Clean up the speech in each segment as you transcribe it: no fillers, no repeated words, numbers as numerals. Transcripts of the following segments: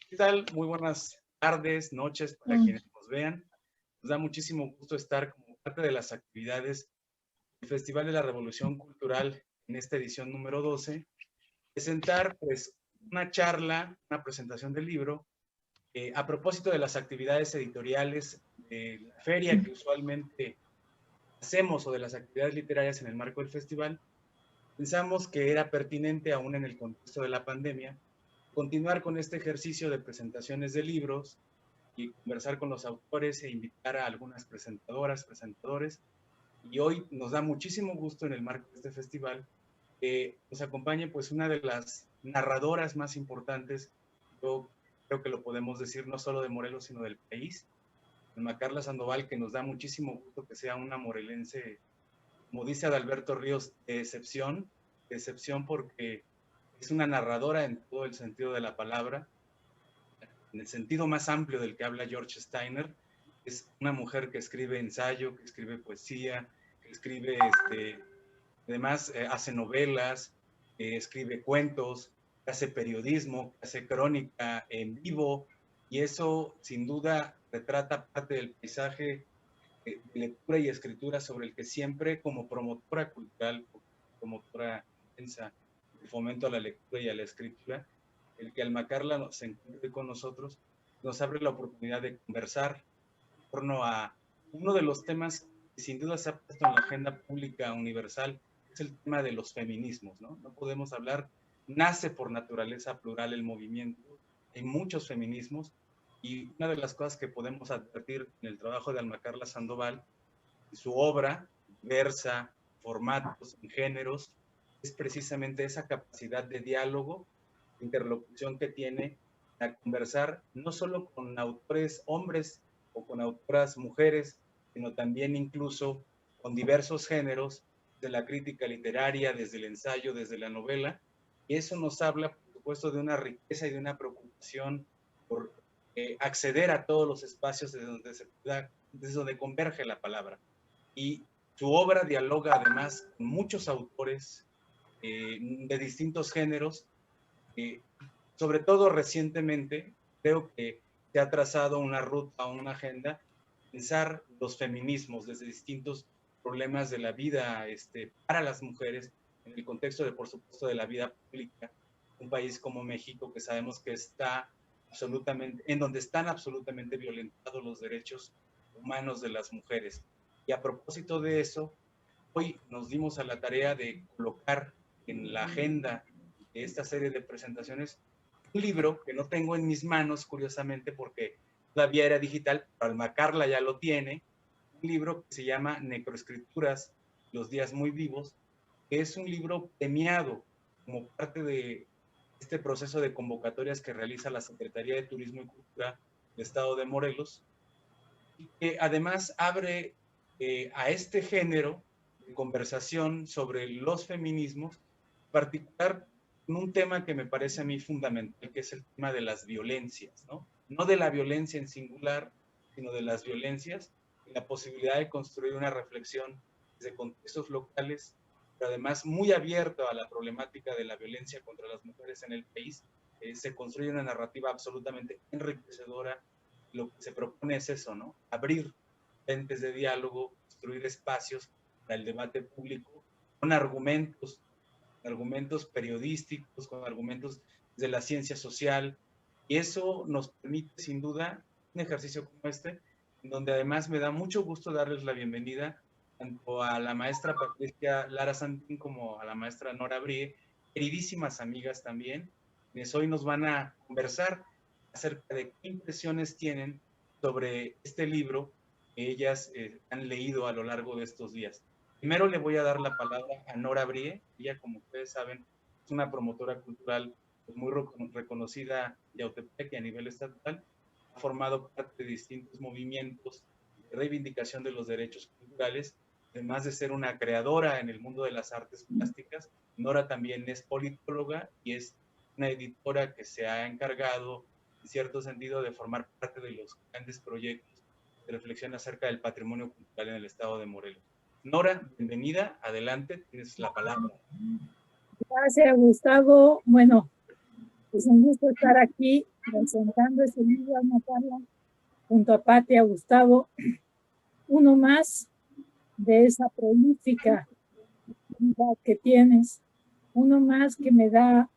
¿Qué tal? Muy buenas tardes, noches para Mm. quienes nos vean. Nos da muchísimo gusto estar como parte de las actividades del Festival de la Revolución Cultural en esta edición número 12. Presentar pues una charla, una presentación del libro a propósito de las actividades editoriales de la feria que usualmente hacemos o de las actividades literarias en el marco del festival. Pensamos que era pertinente aún en el contexto de la pandemia continuar con este ejercicio de presentaciones de libros y conversar con los autores e invitar a algunas presentadoras, presentadores. Y hoy nos da muchísimo gusto en el marco de este festival que nos acompañe pues una de las narradoras más importantes, yo creo que lo podemos decir no solo de Morelos, sino del país, Alma Carla Sandoval, que nos da muchísimo gusto que sea una morelense, como dice Adalberto Ríos, de excepción porque es una narradora en todo el sentido de la palabra, en el sentido más amplio del que habla George Steiner. Es una mujer que escribe ensayo, que escribe poesía, que escribe, además hace novelas, escribe cuentos, hace periodismo, hace crónica en vivo, y eso sin duda retrata parte del paisaje de lectura y escritura sobre el que siempre como promotora cultural, promotora intensa de fomento a la lectura y a la escritura, el que Alma Carla se encuentre con nosotros nos abre la oportunidad de conversar en torno a uno de los temas que sin duda se ha puesto en la agenda pública universal, es el tema de los feminismos, ¿no? No podemos hablar, nace por naturaleza plural el movimiento, hay muchos feminismos, y una de las cosas que podemos advertir en el trabajo de Alma Carla Sandoval, en su obra, diversa, formatos, géneros, es precisamente esa capacidad de diálogo, de interlocución que tiene a conversar no solo con autores hombres o con autoras mujeres, sino también incluso con diversos géneros, de la crítica literaria, desde el ensayo, desde la novela, y eso nos habla, por supuesto, de una riqueza y de una preocupación por acceder a todos los espacios desde donde converge la palabra. Y su obra dialoga además con muchos autores de distintos géneros, eh, sobre todo recientemente, creo que se ha trazado una ruta, una agenda, pensar los feminismos desde distintos problemas de la vida para las mujeres, en el contexto de, por supuesto, de la vida pública, un país como México que sabemos que está absolutamente, en donde están absolutamente violentados los derechos humanos de las mujeres. Y a propósito de eso, hoy nos dimos a la tarea de colocar en la agenda de esta serie de presentaciones un libro que no tengo en mis manos, curiosamente, porque todavía era digital, pero Alma Carla ya lo tiene, un libro que se llama Necroescrituras, los días muy vivos, que es un libro premiado como parte de este proceso de convocatorias que realiza la Secretaría de Turismo y Cultura del Estado de Morelos, y que además abre a este género de conversación sobre los feminismos, en particular con un tema que me parece a mí fundamental, que es el tema de las violencias, ¿no? No de la violencia en singular, sino de las violencias, y la posibilidad de construir una reflexión desde contextos locales, pero además muy abierto a la problemática de la violencia contra las mujeres en el país. Se construye una narrativa absolutamente enriquecedora. Lo que se propone es eso, ¿no? Abrir frentes de diálogo, construir espacios para el debate público con argumentos periodísticos, con argumentos de la ciencia social, y eso nos permite sin duda un ejercicio como este, en donde además me da mucho gusto darles la bienvenida tanto a la maestra Patricia Lara Santín como a la maestra Nora Brie, queridísimas amigas también, quienes hoy nos van a conversar acerca de qué impresiones tienen sobre este libro que ellas han leído a lo largo de estos días. Primero le voy a dar la palabra a Nora Brie. Ella, como ustedes saben, es una promotora cultural muy reconocida de Yautepec a nivel estatal. Ha formado parte de distintos movimientos de reivindicación de los derechos culturales. Además de ser una creadora en el mundo de las artes plásticas, Nora también es politóloga y es una editora que se ha encargado, en cierto sentido, de formar parte de los grandes proyectos de reflexión acerca del patrimonio cultural en el estado de Morelos. Nora, bienvenida, adelante, tienes la palabra. Gracias, Gustavo. Bueno, Es un gusto estar aquí presentando este libro, Alma Carla, junto a Pati, a Gustavo, uno más de esa prolífica vida que tienes, uno más que me da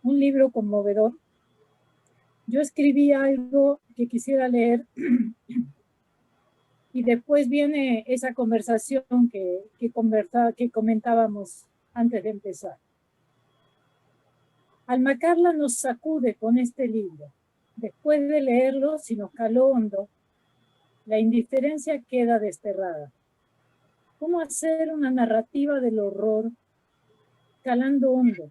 un libro conmovedor. Yo escribí algo que quisiera leer y después viene esa conversación que comentábamos antes de empezar. Alma Carla nos sacude con este libro. Después de leerlo, si nos caló hondo, la indiferencia queda desterrada. ¿Cómo hacer una narrativa del horror calando hondo?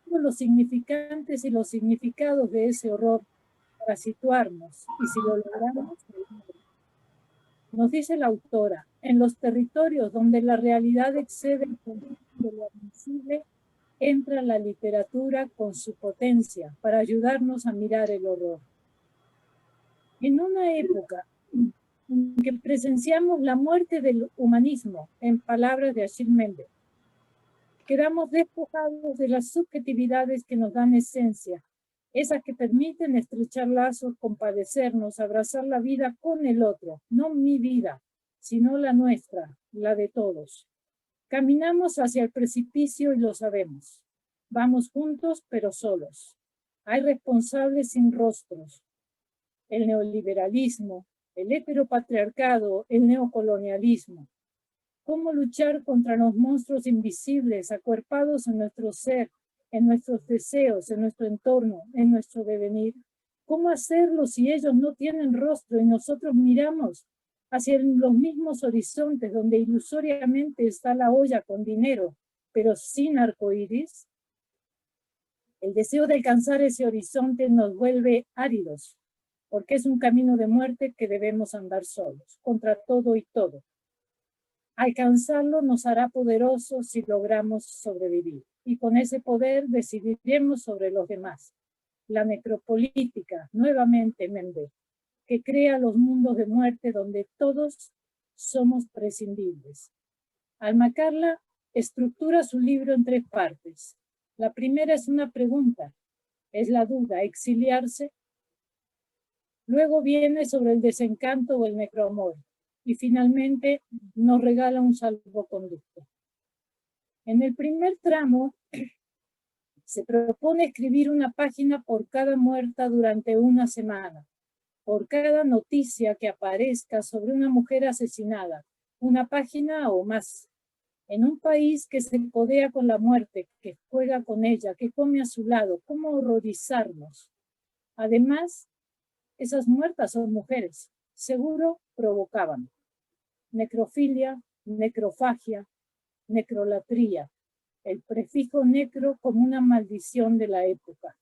Los significantes y los significados de ese horror para situarnos, y si lo logramos, nos dice la autora, en los territorios donde la realidad excede el concepto de lo admisible, entra la literatura con su potencia para ayudarnos a mirar el horror. En una época en que presenciamos la muerte del humanismo, en palabras de Achille Mbembe, quedamos despojados de las subjetividades que nos dan esencia, esas que permiten estrechar lazos, compadecernos, abrazar la vida con el otro, no mi vida, sino la nuestra, la de todos. Caminamos hacia el precipicio y lo sabemos. Vamos juntos, pero solos. Hay responsables sin rostros. El neoliberalismo, el heteropatriarcado, el neocolonialismo. ¿Cómo luchar contra los monstruos invisibles acuerpados en nuestro ser, en nuestros deseos, en nuestro entorno, en nuestro devenir? ¿Cómo hacerlo si ellos no tienen rostro y nosotros miramos hacia los mismos horizontes donde ilusoriamente está la olla con dinero, pero sin arcoíris? El deseo de alcanzar ese horizonte nos vuelve áridos, porque es un camino de muerte que debemos andar solos, contra todo y todo. Alcanzarlo nos hará poderosos si logramos sobrevivir, y con ese poder decidiremos sobre los demás. La necropolítica, nuevamente Mbembe, que crea los mundos de muerte donde todos somos prescindibles. Alma Carla estructura su libro en 3 partes. La primera es una pregunta, es la duda, exiliarse. Luego viene sobre el desencanto o el necroamor. Y finalmente nos regala un salvoconducto. En el primer tramo se propone escribir una página por cada muerta durante una semana, por cada noticia que aparezca sobre una mujer asesinada, una página o más. En un país que se codea con la muerte, que juega con ella, que come a su lado, ¿cómo horrorizarnos? Además, esas muertas son mujeres, seguro provocaban. Necrofilia, necrofagia, necrolatría, el prefijo necro como una maldición de la época.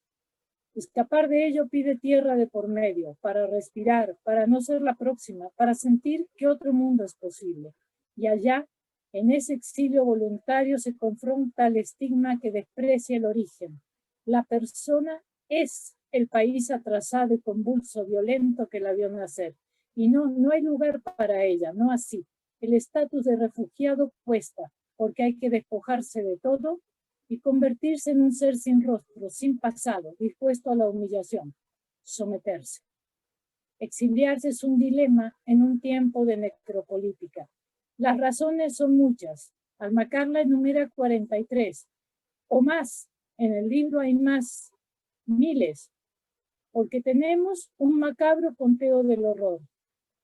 Escapar de ello pide tierra de por medio, para respirar, para no ser la próxima, para sentir que otro mundo es posible. Y allá, en ese exilio voluntario, se confronta el estigma que desprecia el origen. La persona es el país atrasado y convulso, violento que la vio nacer. Y no hay lugar para ella, no así. El estatus de refugiado cuesta, porque hay que despojarse de todo y convertirse en un ser sin rostro, sin pasado, dispuesto a la humillación, someterse. Exiliarse es un dilema en un tiempo de necropolítica. Las razones son muchas. Alma Carla enumera 43 o más. En el libro hay más, miles, porque tenemos un macabro conteo del horror.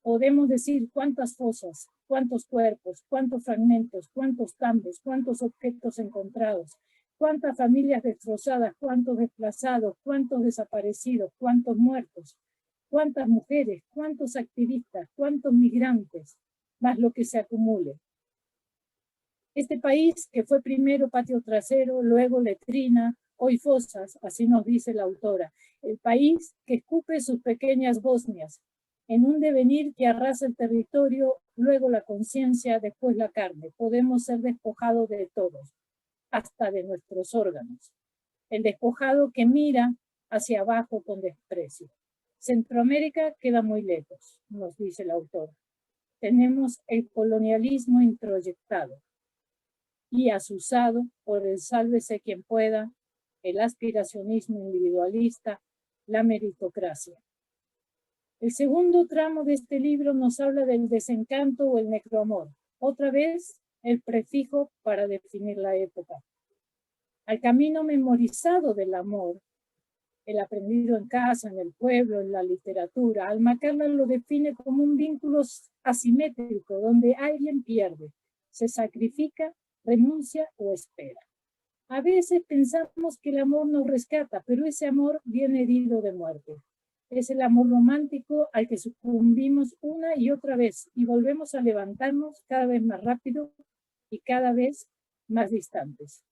Podemos decir cuántas fosas, cuántos cuerpos, cuántos fragmentos, cuántos tambos, cuántos objetos encontrados, cuántas familias destrozadas, cuántos desplazados, cuántos desaparecidos, cuántos muertos, cuántas mujeres, cuántos activistas, cuántos migrantes, más lo que se acumule. Este país que fue primero patio trasero, luego letrina, hoy fosas, así nos dice la autora, el país que escupe sus pequeñas Bosnias, en un devenir que arrasa el territorio, luego la conciencia, después la carne. Podemos ser despojados de todos, hasta de nuestros órganos. El despojado que mira hacia abajo con desprecio. Centroamérica queda muy lejos, nos dice la autora. Tenemos el colonialismo introyectado y asusado por el sálvese quien pueda, el aspiracionismo individualista, la meritocracia. El segundo tramo de este libro nos habla del desencanto o el necroamor. Otra vez, el prefijo para definir la época. Al camino memorizado del amor, el aprendido en casa, en el pueblo, en la literatura, Alma Carla lo define como un vínculo asimétrico donde alguien pierde, se sacrifica, renuncia o espera. A veces pensamos que el amor nos rescata, pero ese amor viene herido de muerte. Es el amor romántico al que sucumbimos una y otra vez y volvemos a levantarnos cada vez más rápido y cada vez más distantes.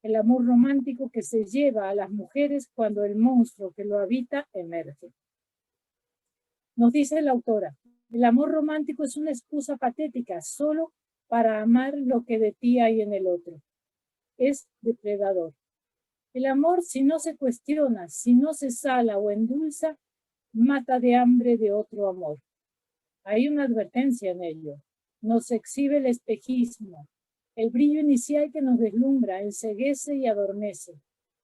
El amor romántico que se lleva a las mujeres cuando el monstruo que lo habita emerge. Nos dice la autora, el amor romántico es una excusa patética solo para amar lo que de ti hay en el otro. Es depredador. El amor, si no se cuestiona, si no se sala o endulza, mata de hambre de otro amor. Hay una advertencia en ello. Nos exhibe el espejismo, el brillo inicial que nos deslumbra, enceguece y adormece.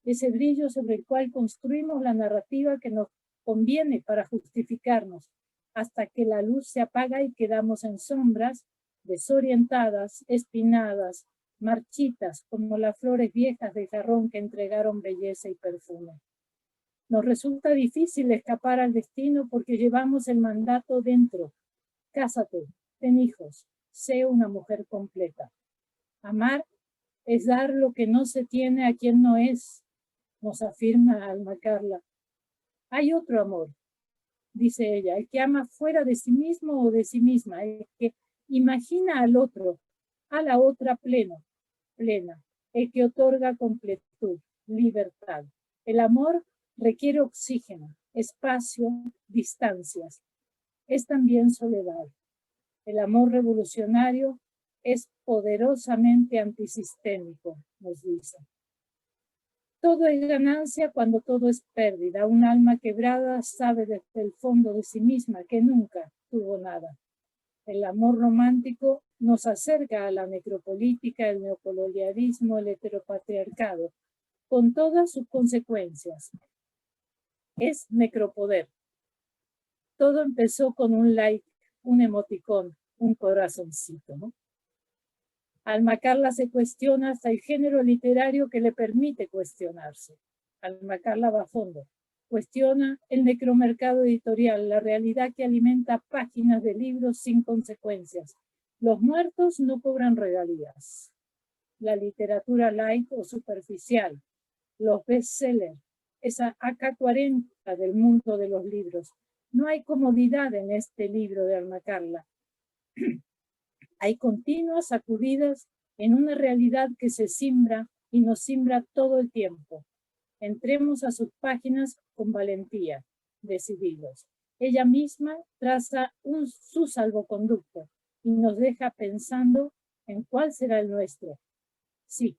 Ese brillo sobre el cual construimos la narrativa que nos conviene para justificarnos, hasta que la luz se apaga y quedamos en sombras, desorientadas, espinadas, marchitas, como las flores viejas de jarrón que entregaron belleza y perfume. Nos resulta difícil escapar al destino porque llevamos el mandato dentro. Cásate, ten hijos, sé una mujer completa. Amar es dar lo que no se tiene a quien no es, nos afirma Alma Carla. Hay otro amor, dice ella, el que ama fuera de sí mismo o de sí misma, el que imagina al otro, a la otra plena, el que otorga completud, libertad. El amor requiere oxígeno, espacio, distancias. Es también soledad. El amor revolucionario es poderosamente antisistémico, nos dice. Todo es ganancia cuando todo es pérdida. Un alma quebrada sabe desde el fondo de sí misma que nunca tuvo nada. El amor romántico nos acerca a la necropolítica, el neocolonialismo, el heteropatriarcado, con todas sus consecuencias. Es necropoder. Todo empezó con un like, un emoticón, un corazoncito, ¿no? Alma Carla se cuestiona hasta el género literario que le permite cuestionarse. Alma Carla va a fondo. Cuestiona el necromercado editorial, la realidad que alimenta páginas de libros sin consecuencias. Los muertos no cobran regalías. La literatura light o superficial, los bestsellers, esa AK-40 del mundo de los libros. No hay comodidad en este libro de Alma Carla. Hay continuas sacudidas en una realidad que se simbra y nos simbra todo el tiempo. Entremos a sus páginas con valentía, decididos. Ella misma traza su salvoconducto y nos deja pensando en cuál será el nuestro. Sí,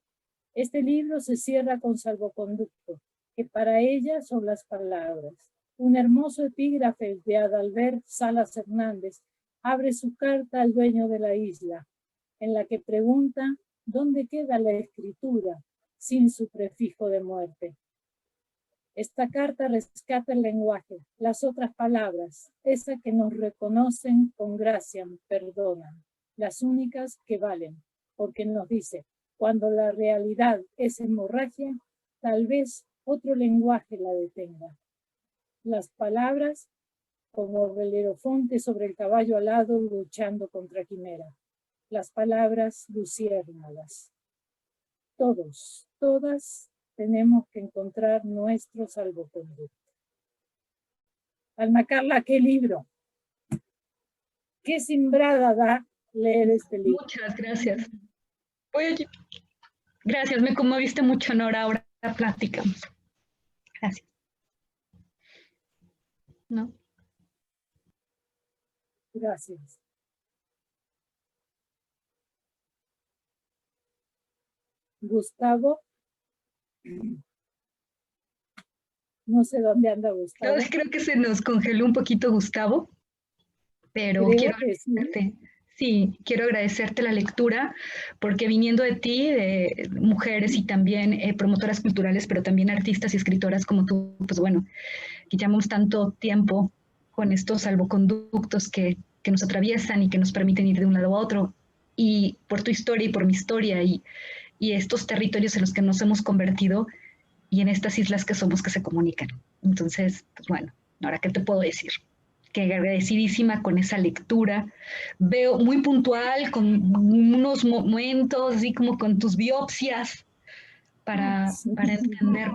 este libro se cierra con salvoconducto, que para ella son las palabras. Un hermoso epígrafe de Adalbert Salas Hernández abre su carta al dueño de la isla, en la que pregunta dónde queda la escritura sin su prefijo de muerte. Esta carta rescata el lenguaje, las otras palabras, esas que nos reconocen con gracia, perdonan, las únicas que valen, porque nos dice, cuando la realidad es hemorragia, tal vez otro lenguaje la detenga. Las palabras como Belerofonte sobre el caballo alado luchando contra Quimera. Las palabras luciérnagas. Todos, todas tenemos que encontrar nuestro salvoconducto. Alma Carla, ¿qué libro? ¿Qué simbrada da leer este libro? Muchas gracias. Oye, gracias, me conmoviste mucho, Nora. Ahora platicamos. Gracias. ¿No? Gracias. Gustavo. No sé dónde anda Gustavo. Creo que se nos congeló un poquito Gustavo, pero quiero agradecerte. Sí, quiero agradecerte la lectura, porque viniendo de ti, de mujeres y también promotoras culturales, pero también artistas y escritoras como tú, pues bueno, que llevamos tanto tiempo con estos salvoconductos que nos atraviesan y que nos permiten ir de un lado a otro, y por tu historia y por mi historia y estos territorios en los que nos hemos convertido y en estas islas que somos que se comunican. Entonces, pues bueno, ahora, ¿qué te puedo decir? Que agradecidísima con esa lectura. Veo muy puntual, con unos momentos, así como con tus biopsias, para entender,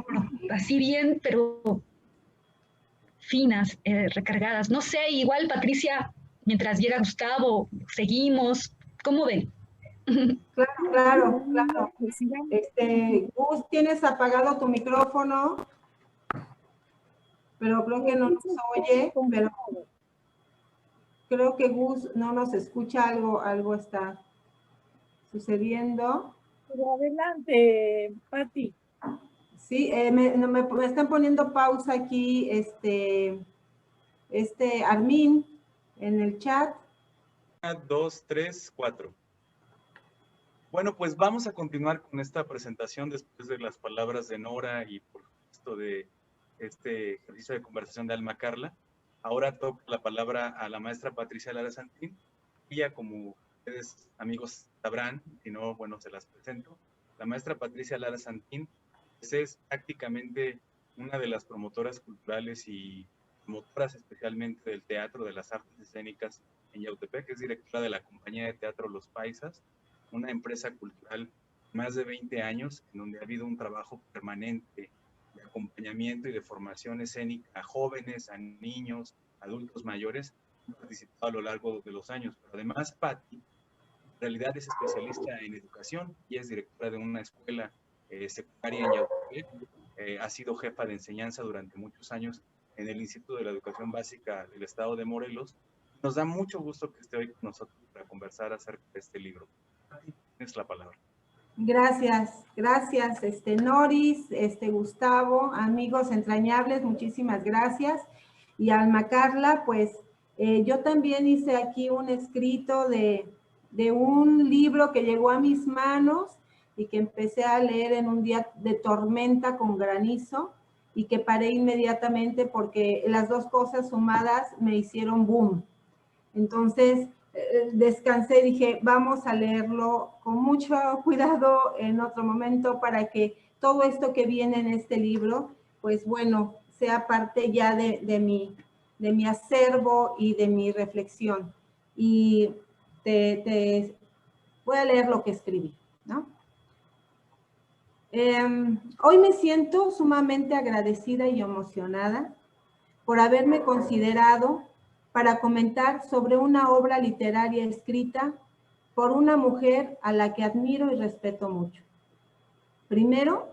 así bien, pero finas, recargadas. No sé, igual Patricia, mientras llega Gustavo, seguimos. ¿Cómo ven? Claro. Gus, tienes apagado tu micrófono, pero creo que no nos oye, pero creo que Gus no nos escucha, algo está sucediendo. Pero adelante, Pati. Sí, me están poniendo pausa aquí, Armin, en el chat. 1, 2, 3, 4. Bueno, pues vamos a continuar con esta presentación después de las palabras de Nora y por supuesto de este ejercicio de conversación de Alma Carla. Ahora toca la palabra a la maestra Patricia Lara Santín. Ella, como ustedes amigos sabrán, si no, bueno, se las presento. La maestra Patricia Lara Santín pues, es prácticamente una de las promotoras culturales y promotoras especialmente del teatro, de las artes escénicas en Yautepec. Es directora de la compañía de teatro Los Paisas, una empresa cultural más de 20 años en donde ha habido un trabajo permanente de acompañamiento y de formación escénica a jóvenes, a niños, adultos mayores, han participado a lo largo de los años. Pero además, Patti, en realidad es especialista en educación y es directora de una escuela secundaria en Yautepec. Ha sido jefa de enseñanza durante muchos años en el Instituto de la Educación Básica del Estado de Morelos. Nos da mucho gusto que esté hoy con nosotros para conversar acerca de este libro. Tienes la palabra. Gracias, Noris, Gustavo, amigos entrañables, muchísimas gracias. Y Alma Carla, pues yo también hice aquí un escrito de un libro que llegó a mis manos y que empecé a leer en un día de tormenta con granizo y que paré inmediatamente porque las dos cosas sumadas me hicieron boom. Entonces, descansé y dije, vamos a leerlo con mucho cuidado en otro momento para que todo esto que viene en este libro, pues bueno, sea parte ya de mi acervo y de mi reflexión. Y te voy a leer lo que escribí, ¿no? Hoy me siento sumamente agradecida y emocionada por haberme considerado para comentar sobre una obra literaria escrita por una mujer a la que admiro y respeto mucho. Primero,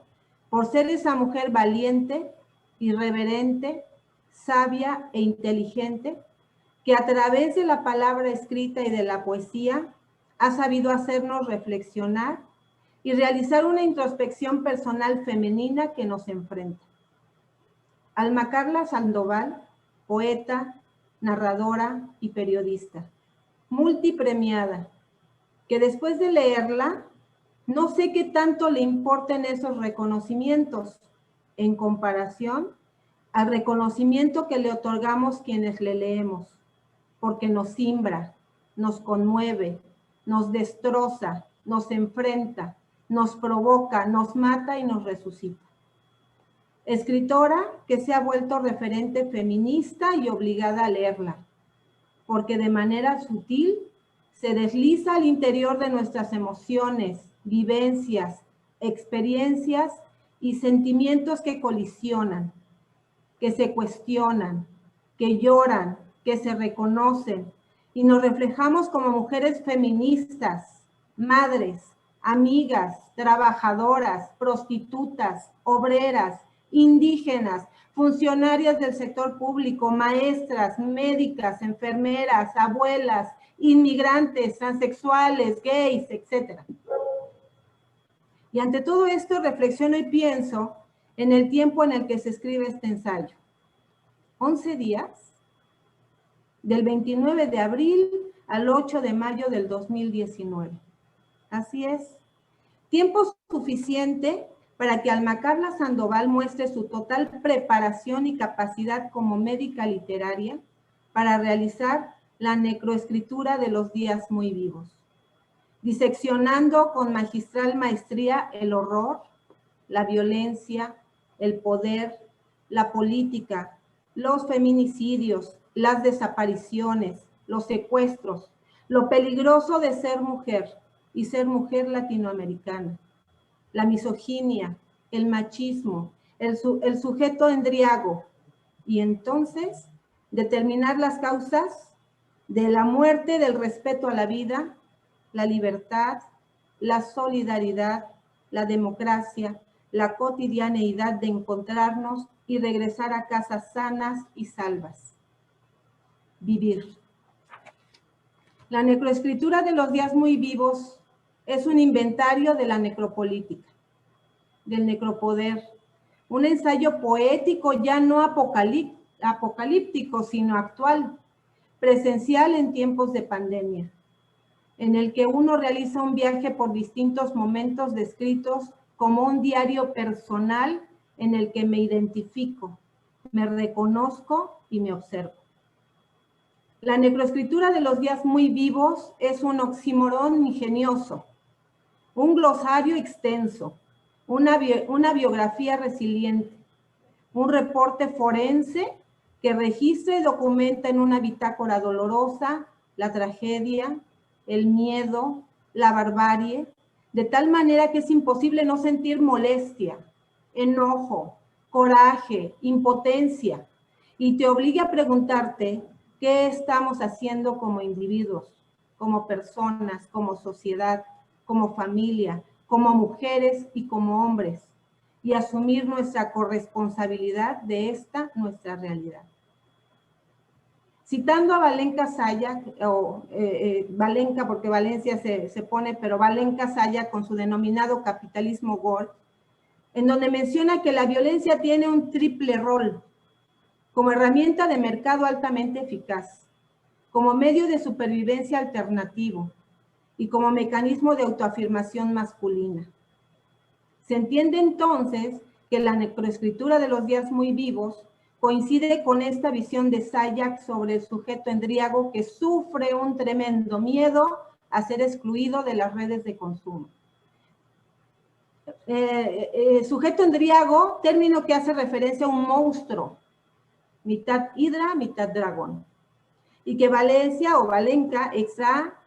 por ser esa mujer valiente, irreverente, sabia e inteligente, que a través de la palabra escrita y de la poesía ha sabido hacernos reflexionar y realizar una introspección personal femenina que nos enfrenta. Alma Carla Sandoval, poeta, narradora y periodista, multipremiada, que después de leerla, no sé qué tanto le importen esos reconocimientos en comparación al reconocimiento que le otorgamos quienes le leemos, porque nos simbra, nos conmueve, nos destroza, nos enfrenta, nos provoca, nos mata y nos resucita. Escritora que se ha vuelto referente feminista y obligada a leerla, porque de manera sutil se desliza al interior de nuestras emociones, vivencias, experiencias y sentimientos que colisionan, que se cuestionan, que lloran, que se reconocen, y nos reflejamos como mujeres feministas, madres, amigas, trabajadoras, prostitutas, obreras, indígenas, funcionarias del sector público, maestras, médicas, enfermeras, abuelas, inmigrantes, transexuales, gays, etc. Y ante todo esto reflexiono y pienso en el tiempo en el que se escribe este ensayo. 11 días, del 29 de abril al 8 de mayo del 2019. Así es. Tiempo suficiente para que Alma Carla Sandoval muestre su total preparación y capacidad como médica literaria para realizar la necroescritura de los días muy vivos, diseccionando con magistral maestría el horror, la violencia, el poder, la política, los feminicidios, las desapariciones, los secuestros, lo peligroso de ser mujer y ser mujer latinoamericana, la misoginia, el machismo, el sujeto endriago, y entonces determinar las causas de la muerte, del respeto a la vida, la libertad, la solidaridad, la democracia, la cotidianeidad de encontrarnos y regresar a casas sanas y salvas. Vivir. La necroescritura de los días muy vivos es un inventario de la necropolítica, del necropoder, un ensayo poético ya no apocalíptico, sino actual, presencial en tiempos de pandemia, en el que uno realiza un viaje por distintos momentos descritos como un diario personal en el que me identifico, me reconozco y me observo. La necroescritura de los días muy vivos es un oxímoron ingenioso, un glosario extenso, una biografía resiliente, un reporte forense que registra y documenta en una bitácora dolorosa la tragedia, el miedo, la barbarie, de tal manera que es imposible no sentir molestia, enojo, coraje, impotencia, y te obliga a preguntarte qué estamos haciendo como individuos, como personas, como sociedad, como familia, como mujeres y como hombres, y asumir nuestra corresponsabilidad de esta nuestra realidad. Citando a Valenca Saya, Valenca porque Valencia se pone, pero Valenca Saya con su denominado capitalismo gore, en donde menciona que la violencia tiene un triple rol, como herramienta de mercado altamente eficaz, como medio de supervivencia alternativo y como mecanismo de autoafirmación masculina. Se entiende entonces que la necroescritura de los días muy vivos coincide con esta visión de Sayak sobre el sujeto endriago que sufre un tremendo miedo a ser excluido de las redes de consumo. Sujeto endriago, término que hace referencia a un monstruo, mitad hidra, mitad dragón, y que Valencia o Valenca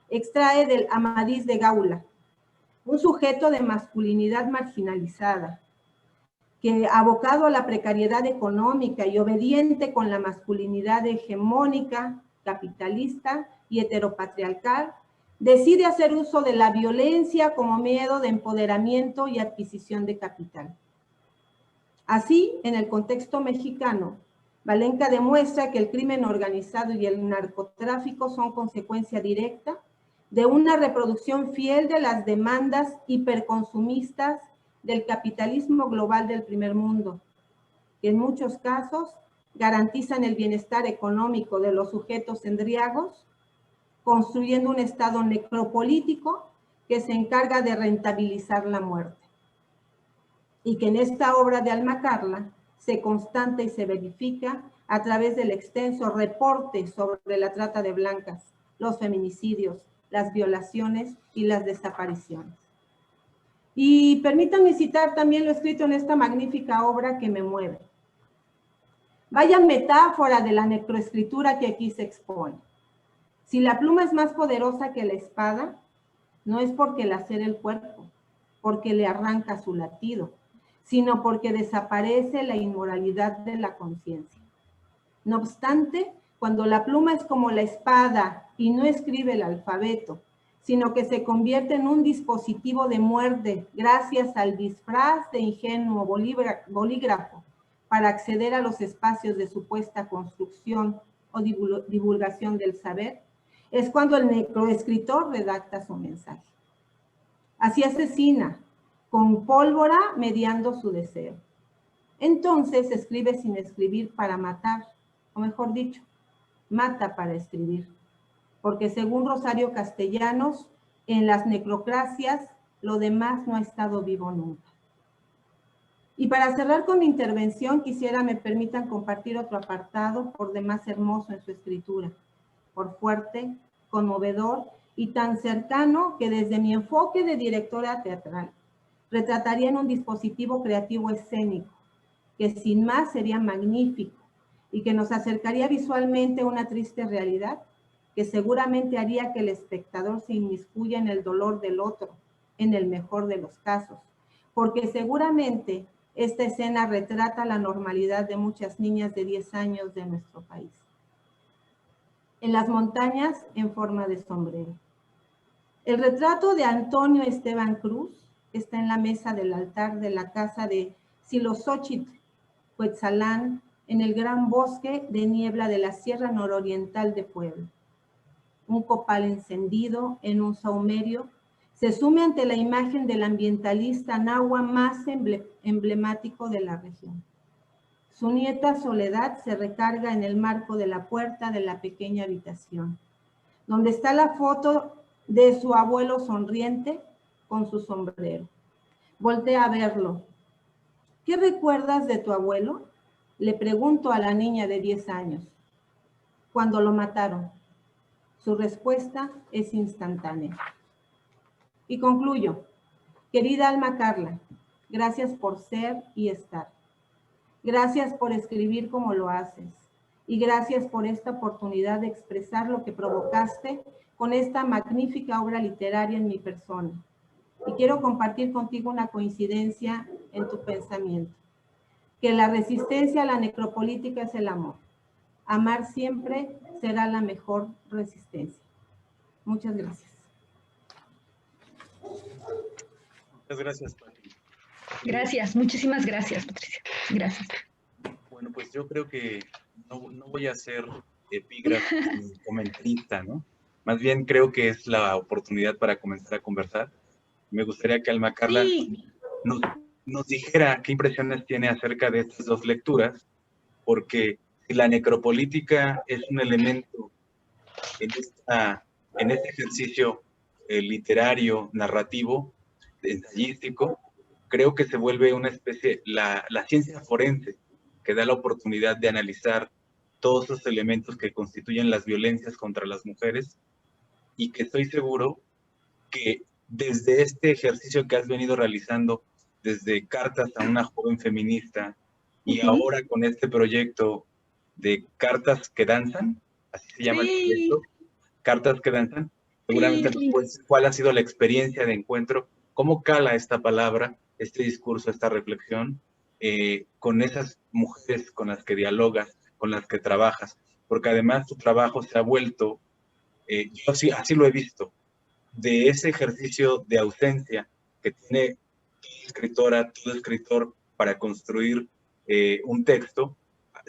extrae del Amadís de Gaula, un sujeto de masculinidad marginalizada, que abocado a la precariedad económica y obediente con la masculinidad hegemónica, capitalista y heteropatriarcal, decide hacer uso de la violencia como medio de empoderamiento y adquisición de capital. Así, en el contexto mexicano, Valenca demuestra que el crimen organizado y el narcotráfico son consecuencia directa de una reproducción fiel de las demandas hiperconsumistas del capitalismo global del primer mundo, que en muchos casos garantizan el bienestar económico de los sujetos endriagos, construyendo un estado necropolítico que se encarga de rentabilizar la muerte. Y que en esta obra de Alma Carla se constata y se verifica a través del extenso reporte sobre la trata de blancas, los feminicidios, las violaciones y las desapariciones. Y permítanme citar también lo escrito en esta magnífica obra que me mueve. Vaya metáfora de la necroescritura que aquí se expone. Si la pluma es más poderosa que la espada, no es porque lacera el cuerpo, porque le arranca su latido, sino porque desaparece la inmoralidad de la conciencia. No obstante, cuando la pluma es como la espada y no escribe el alfabeto, sino que se convierte en un dispositivo de muerte gracias al disfraz de ingenuo bolígrafo para acceder a los espacios de supuesta construcción o divulgación del saber, es cuando el necroescritor redacta su mensaje. Así asesina, con pólvora mediando su deseo. Entonces escribe sin escribir para matar, o mejor dicho, mata para escribir. porque según Rosario Castellanos, en las necrocracias, lo demás no ha estado vivo nunca. Y para cerrar con mi intervención, quisiera me permitan compartir otro apartado por demás hermoso en su escritura, por fuerte, conmovedor y tan cercano que desde mi enfoque de directora teatral, retrataría en un dispositivo creativo escénico, que sin más sería magnífico y que nos acercaría visualmente a una triste realidad, que seguramente haría que el espectador se inmiscuya en el dolor del otro, en el mejor de los casos, porque seguramente esta escena retrata la normalidad de muchas niñas de 10 años de nuestro país. En las montañas en forma de sombrero. El retrato de Antonio Esteban Cruz está en la mesa del altar de la casa de Silosóchitl, Cuetzalán, en el gran bosque de niebla de la Sierra Nororiental de Puebla. Un copal encendido en un sahumerio se sume ante la imagen del ambientalista náhuatl más emblemático de la región. Su nieta Soledad se recarga en el marco de la puerta de la pequeña habitación, donde está la foto de su abuelo sonriente con su sombrero. Voltea a verlo. ¿Qué recuerdas de tu abuelo? Le pregunto a la niña de 10 años. Cuando lo mataron. Su respuesta es instantánea. Y concluyo. Querida Alma Carla, gracias por ser y estar. Gracias por escribir como lo haces. Y gracias por esta oportunidad de expresar lo que provocaste con esta magnífica obra literaria en mi persona. Y quiero compartir contigo una coincidencia en tu pensamiento. Que la resistencia a la necropolítica es el amor. Amar siempre será la mejor resistencia. Muchas gracias. Muchas gracias, Pati. Gracias, muchísimas gracias, Patricia. Gracias. Bueno, pues yo creo que no voy a ser epígrafe ni comentarista, ¿no? Más bien creo que es la oportunidad para comenzar a conversar. Me gustaría que Alma Carla nos dijera qué impresiones tiene acerca de estas dos lecturas, porque si la necropolítica es un elemento en este ejercicio literario, narrativo, ensayístico, creo que se vuelve una especie, la ciencia forense, que da la oportunidad de analizar todos esos elementos que constituyen las violencias contra las mujeres, y que estoy seguro que desde este ejercicio que has venido realizando, desde Cartas a una joven feminista, y ahora con este proyecto de Cartas que danzan, así se llama el proyecto, Cartas que danzan, seguramente pues, cuál ha sido la experiencia de encuentro, cómo cala esta palabra, este discurso, esta reflexión, con esas mujeres con las que dialogas, con las que trabajas, porque además tu trabajo se ha vuelto, yo así lo he visto, de ese ejercicio de ausencia que tiene toda escritora, todo escritor para construir un texto,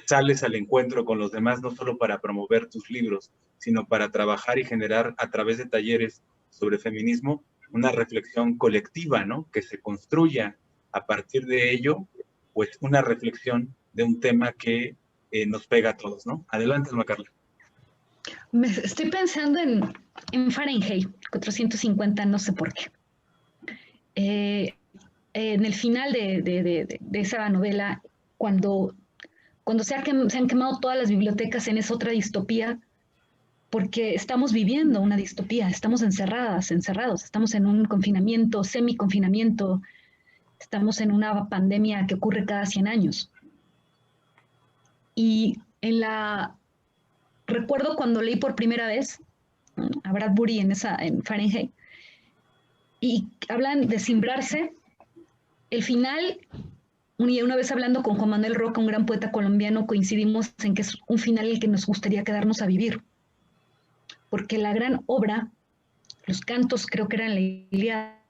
sales al encuentro con los demás no solo para promover tus libros, sino para trabajar y generar a través de talleres sobre feminismo una reflexión colectiva, ¿no? Que se construya a partir de ello, pues una reflexión de un tema que nos pega a todos, ¿no? Adelante, Alma Carla. Estoy pensando en Fahrenheit 450, no sé por qué. En el final de esa novela, cuando se han quemado todas las bibliotecas en esa otra distopía, porque estamos viviendo una distopía, estamos encerrados, estamos en un confinamiento, semi-confinamiento, estamos en una pandemia que ocurre cada 100 años. Y recuerdo cuando leí por primera vez a Bradbury en Fahrenheit, y hablan de cimbrarse. El final, una vez hablando con Juan Manuel Roca, un gran poeta colombiano, coincidimos en que es un final el que nos gustaría quedarnos a vivir. Porque la gran obra, los cantos, creo que eran la Ilíada,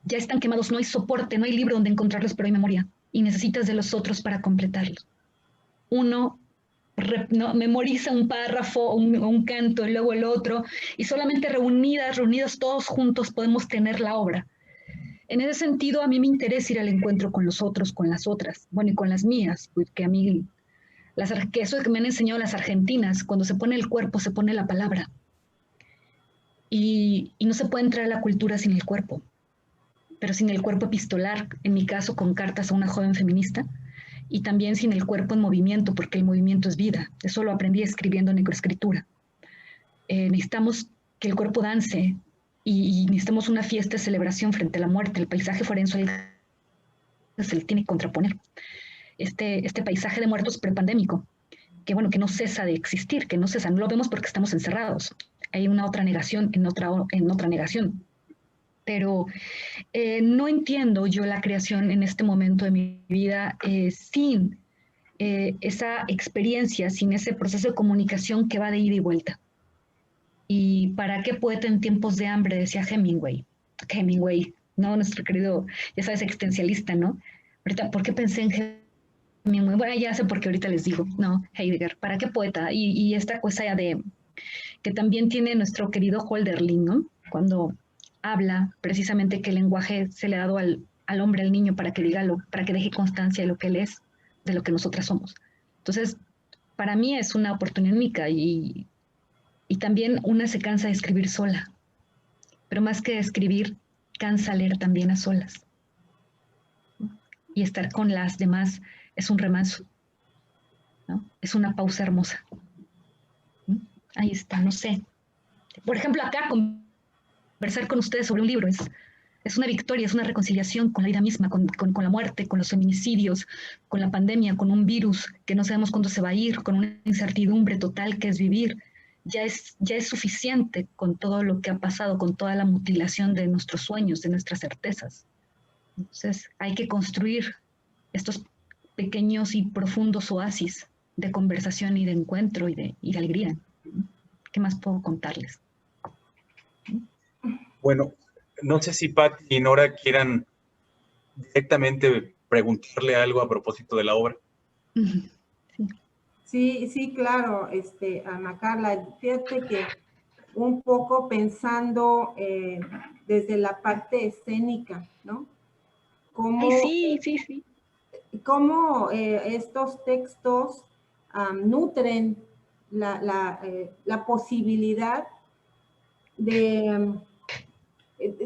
ya están quemados, no hay soporte, no hay libro donde encontrarlos, pero hay memoria. Y necesitas de los otros para completarlos. Uno memoriza un párrafo, un canto, y luego el otro, y solamente reunidas todos juntos podemos tener la obra. En ese sentido, a mí me interesa ir al encuentro con los otros, con las otras, bueno, y con las mías, porque a mí Que eso que me han enseñado las argentinas, cuando se pone el cuerpo, se pone la palabra. Y no se puede entrar a la cultura sin el cuerpo, pero sin el cuerpo epistolar, en mi caso con cartas a una joven feminista, y también sin el cuerpo en movimiento, porque el movimiento es vida. Eso lo aprendí escribiendo necroescritura. Necesitamos que el cuerpo dance y necesitamos una fiesta de celebración frente a la muerte. El paisaje forense se le tiene que contraponer. Este paisaje de muertos prepandémico, que bueno, que no cesa de existir, que no cesa, no lo vemos porque estamos encerrados. Hay una otra negación en otra negación. Pero no entiendo yo la creación en este momento de mi vida sin esa experiencia, sin ese proceso de comunicación que va de ida y vuelta. ¿Y para qué poeta en tiempos de hambre? Decía Hemingway. Hemingway, ¿no? Nuestro querido, ya sabes, existencialista, ¿no? Ahorita, ¿por qué pensé en Hemingway? Bueno, ya sé por qué ahorita les digo, ¿no? Heidegger, ¿para qué poeta? Y esta cosa ya de que también tiene nuestro querido Hölderlin, ¿no? Cuando habla precisamente que el lenguaje se le ha dado al hombre, al niño, para que para que deje constancia de lo que él es, de lo que nosotras somos. Entonces, para mí es una oportunidad única y también una se cansa de escribir sola, pero más que de escribir, cansa leer también a solas. Y estar con las demás es un remanso, ¿no? Es una pausa hermosa. Ahí está, no sé. Por ejemplo, acá conversar con ustedes sobre un libro es una victoria, es una reconciliación con la vida misma, con la muerte, con los feminicidios, con la pandemia, con un virus que no sabemos cuándo se va a ir, con una incertidumbre total que es vivir. Ya es suficiente con todo lo que ha pasado, con toda la mutilación de nuestros sueños, de nuestras certezas. Entonces hay que construir estos pequeños y profundos oasis de conversación y de encuentro y de alegría. ¿Qué más puedo contarles? Bueno, no sé si Pat y Nora quieran directamente preguntarle algo a propósito de la obra. Sí, claro, Ana Carla, fíjate que un poco pensando desde la parte escénica, ¿no? Cómo estos textos nutren la posibilidad de,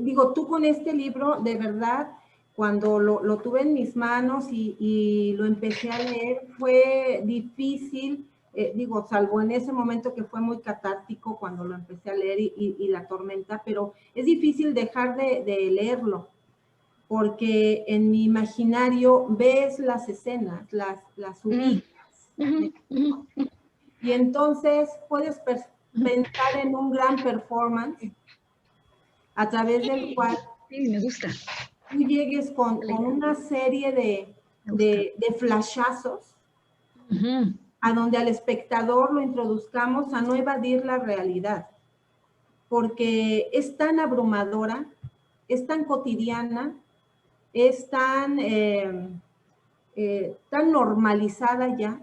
digo, tú con este libro, de verdad, cuando lo tuve en mis manos y lo empecé a leer, fue difícil, digo, salvo en ese momento que fue muy catártico cuando lo empecé a leer y la tormenta, pero es difícil dejar de leerlo, porque en mi imaginario ves las escenas, las ubicas. Y entonces puedes pensar en un gran performance a través del cual me gusta. Tú llegues con una serie de flashazos a donde al espectador lo introduzcamos a no evadir la realidad, porque es tan abrumadora, es tan cotidiana, es tan normalizada ya,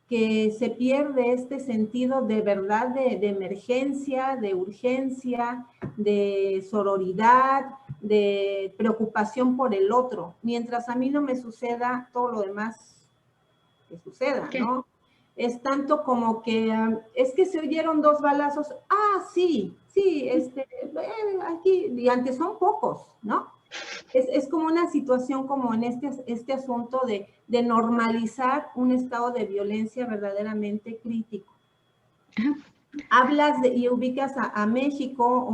que se pierde este sentido de verdad de emergencia, de urgencia, de sororidad, de preocupación por el otro. Mientras a mí no me suceda todo lo demás que suceda, ¿no? Es tanto como que, es que se oyeron 2 balazos. Ah, sí, aquí, y antes son pocos, ¿no? Es como una situación como en este asunto de normalizar un estado de violencia verdaderamente crítico. Hablas y ubicas a México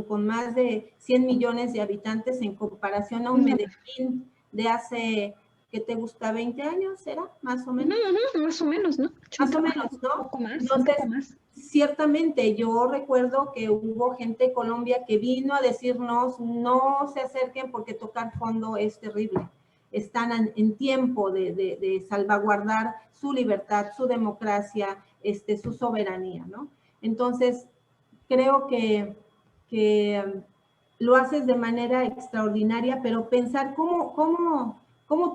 con más de 100 millones de habitantes en comparación a un Medellín de hace, ¿qué te gusta? ¿20 años será? Más o menos. Más o menos, ¿no? Más o menos, ¿no? Un poco más, entonces, un poco más. Ciertamente, yo recuerdo que hubo gente de Colombia que vino a decirnos, no se acerquen porque tocar fondo es terrible. Están en tiempo de salvaguardar su libertad, su democracia, su soberanía, ¿no? Entonces, creo que lo haces de manera extraordinaria, pero pensar cómo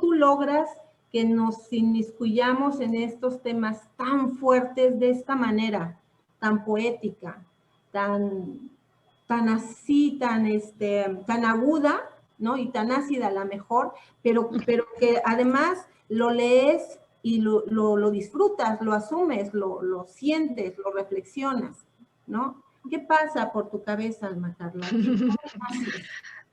tú logras que nos inmiscuyamos en estos temas tan fuertes de esta manera, tan poética, tan así, tan aguda, ¿no? Y tan ácida a la mejor, pero que además lo lees y lo disfrutas, lo asumes, lo sientes, lo reflexionas, ¿no? ¿Qué pasa por tu cabeza, Alma Carla?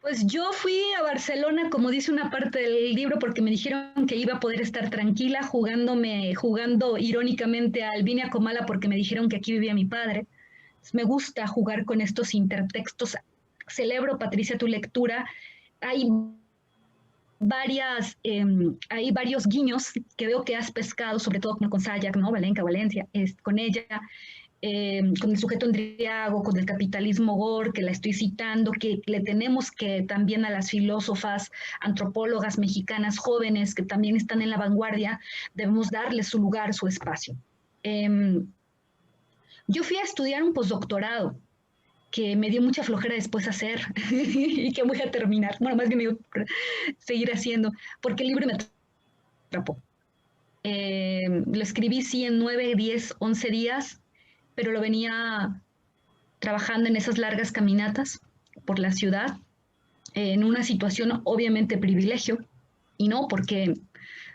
Pues yo fui a Barcelona, como dice una parte del libro, porque me dijeron que iba a poder estar tranquila jugando irónicamente a Albinia Comala, porque me dijeron que aquí vivía mi padre. Me gusta jugar con estos intertextos. Celebro, Patricia, tu lectura. Hay varios guiños que veo que has pescado, sobre todo con Sayak, ¿no? Valenca, Valencia, con ella. Con el sujeto Endriago, con el capitalismo Gore, que la estoy citando, que le tenemos que también a las filósofas, antropólogas mexicanas jóvenes que también están en la vanguardia, debemos darle su lugar, su espacio. Yo fui a estudiar un postdoctorado que me dio mucha flojera después hacer y que voy a terminar, bueno, más bien me dio seguir haciendo, porque el libro me atrapó. Lo escribí sí en 9, 10, 11 días, pero lo venía trabajando en esas largas caminatas por la ciudad, en una situación obviamente privilegio, y no porque,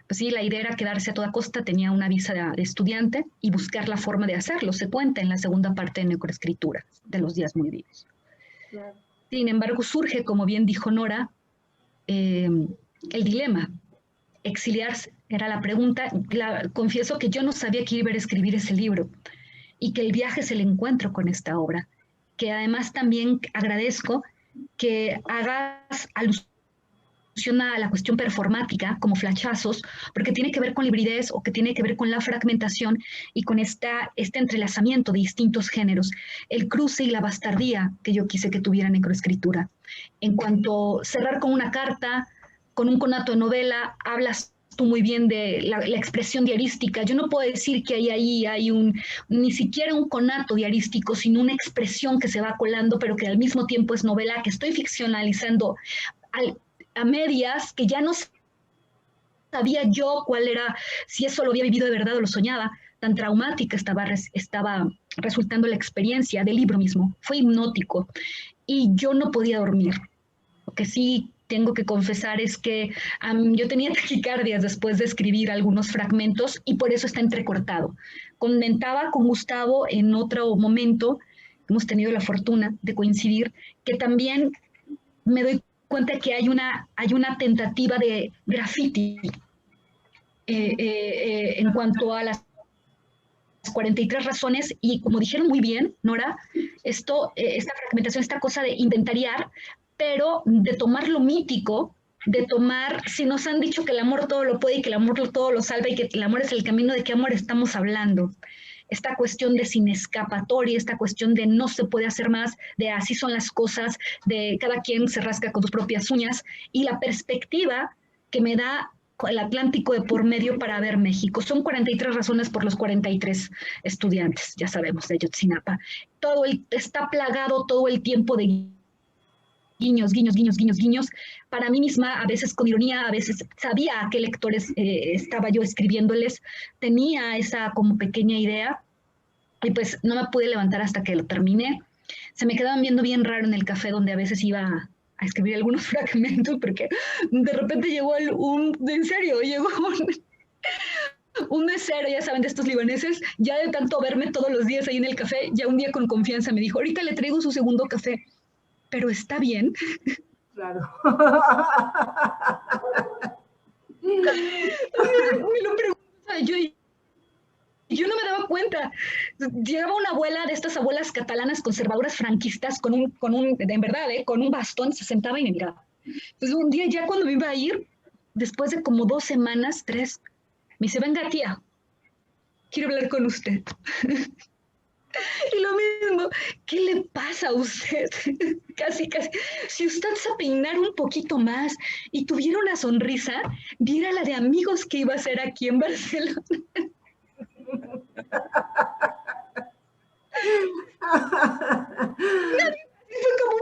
pues sí, la idea era quedarse a toda costa, tenía una visa de estudiante y buscar la forma de hacerlo, se cuenta en la segunda parte de Necroescritura, de los días muy vivos. Claro. Sin embargo, surge, como bien dijo Nora, el dilema. Exiliarse era la pregunta. Confieso que yo no sabía que iba a escribir ese libro, y que el viaje es el encuentro con esta obra, que además también agradezco que hagas alusión a la cuestión performática como flachazos, porque tiene que ver con la hibridez o que tiene que ver con la fragmentación y con este entrelazamiento de distintos géneros, el cruce y la bastardía que yo quise que tuviera Necroescritura. En cuanto a cerrar con una carta, con un conato de novela, hablas tú muy bien de la expresión diarística. Yo no puedo decir que ahí hay ni siquiera un conato diarístico, sino una expresión que se va colando, pero que al mismo tiempo es novela, que estoy ficcionalizando a medias, que ya no sabía yo cuál era, si eso lo había vivido de verdad o lo soñaba. Tan traumática estaba resultando la experiencia del libro mismo. Fue hipnótico y yo no podía dormir. Lo que sí tengo que confesar es que yo tenía taquicardias después de escribir algunos fragmentos y por eso está entrecortado. Comentaba con Gustavo en otro momento, hemos tenido la fortuna de coincidir, que también me doy cuenta que hay una tentativa de graffiti en cuanto a las 43 razones, y como dijeron muy bien, Nora, esta fragmentación, esta cosa de inventariar, pero de tomar lo mítico, de tomar, si nos han dicho que el amor todo lo puede y que el amor todo lo salva y que el amor es el camino, ¿de qué amor estamos hablando? Esta cuestión de sin escapatoria, esta cuestión de no se puede hacer más, de así son las cosas, de cada quien se rasca con sus propias uñas, y la perspectiva que me da el Atlántico de por medio para ver México. Son 43 razones por los 43 estudiantes, ya sabemos, de Ayotzinapa. Está plagado todo el tiempo de guiños, guiños, guiños, guiños, guiños. Para mí misma, a veces con ironía, a veces sabía a qué lectores estaba yo escribiéndoles, tenía esa como pequeña idea, y pues no me pude levantar hasta que lo terminé. Se me quedaban viendo bien raro en el café donde a veces iba a escribir algunos fragmentos, porque de repente llegó en serio, llegó un mesero, ya saben, de estos libaneses, ya de tanto verme todos los días ahí en el café, ya un día con confianza me dijo, ahorita le traigo su segundo café, pero está bien. Claro. Me lo preguntaba yo no me daba cuenta. Llegaba una abuela de estas abuelas catalanas conservadoras franquistas en verdad, con un bastón, se sentaba y me miraba. Entonces un día ya cuando me iba a ir, después de como 2 semanas, 3, me dice, venga tía, quiero hablar con usted. Y lo mismo, ¿qué le pasa a usted? Casi, si usted se peinara un poquito más y tuviera una sonrisa, viera la de amigos que iba a hacer aquí en Barcelona. Fue como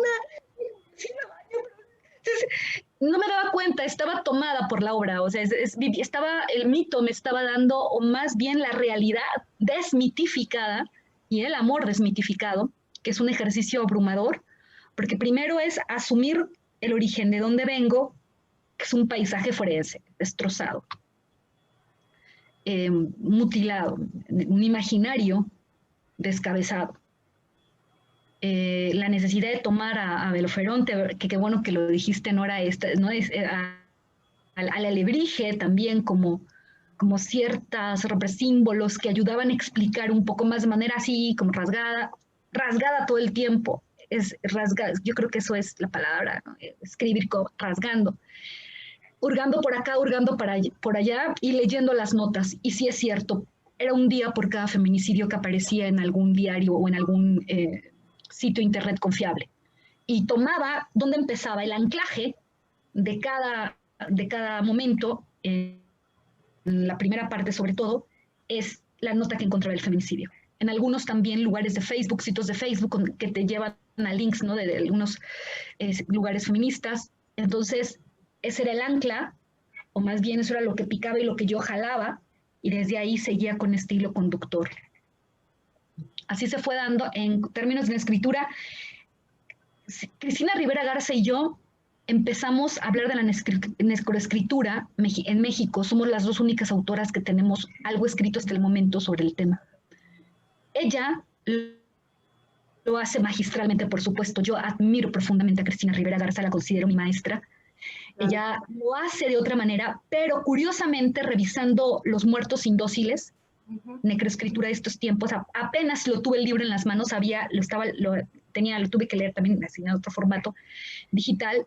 no me daba cuenta, estaba tomada por la obra, o sea, el mito me estaba dando, o más bien la realidad desmitificada y el amor desmitificado, que es un ejercicio abrumador, porque primero es asumir el origen de dónde vengo, que es un paisaje forense, destrozado. mutilado, un imaginario descabezado. La necesidad de tomar a Beloferonte, que qué bueno que lo dijiste, Nora, no es, al alebrije también como ciertas símbolos que ayudaban a explicar un poco más de manera así, como rasgada todo el tiempo. Es rasgada, yo creo que eso es la palabra, ¿no? Escribir rasgando. Hurgando por acá, hurgando por allá y leyendo las notas. Y sí es cierto, era un día por cada feminicidio que aparecía en algún diario o en algún sitio internet confiable. Y tomaba dónde empezaba el anclaje de cada momento, en la primera parte sobre todo, es la nota que encontraba el feminicidio. En algunos también lugares de Facebook, sitios de Facebook que te llevan a links, ¿no? de algunos lugares feministas. Entonces, ese era el ancla, o más bien eso era lo que picaba y lo que yo jalaba, y desde ahí seguía con este hilo conductor. Así se fue dando en términos de escritura. Cristina Rivera Garza y yo empezamos a hablar de la necroescritura en México. Somos las dos únicas autoras que tenemos algo escrito hasta el momento sobre el tema. Ella lo hace magistralmente, por supuesto. Yo admiro profundamente a Cristina Rivera Garza, la considero mi maestra. Ella lo hace de otra manera, pero curiosamente revisando Los muertos indóciles, necroescritura de estos tiempos, apenas lo tuve el libro en las manos, lo tuve que leer también en otro formato digital,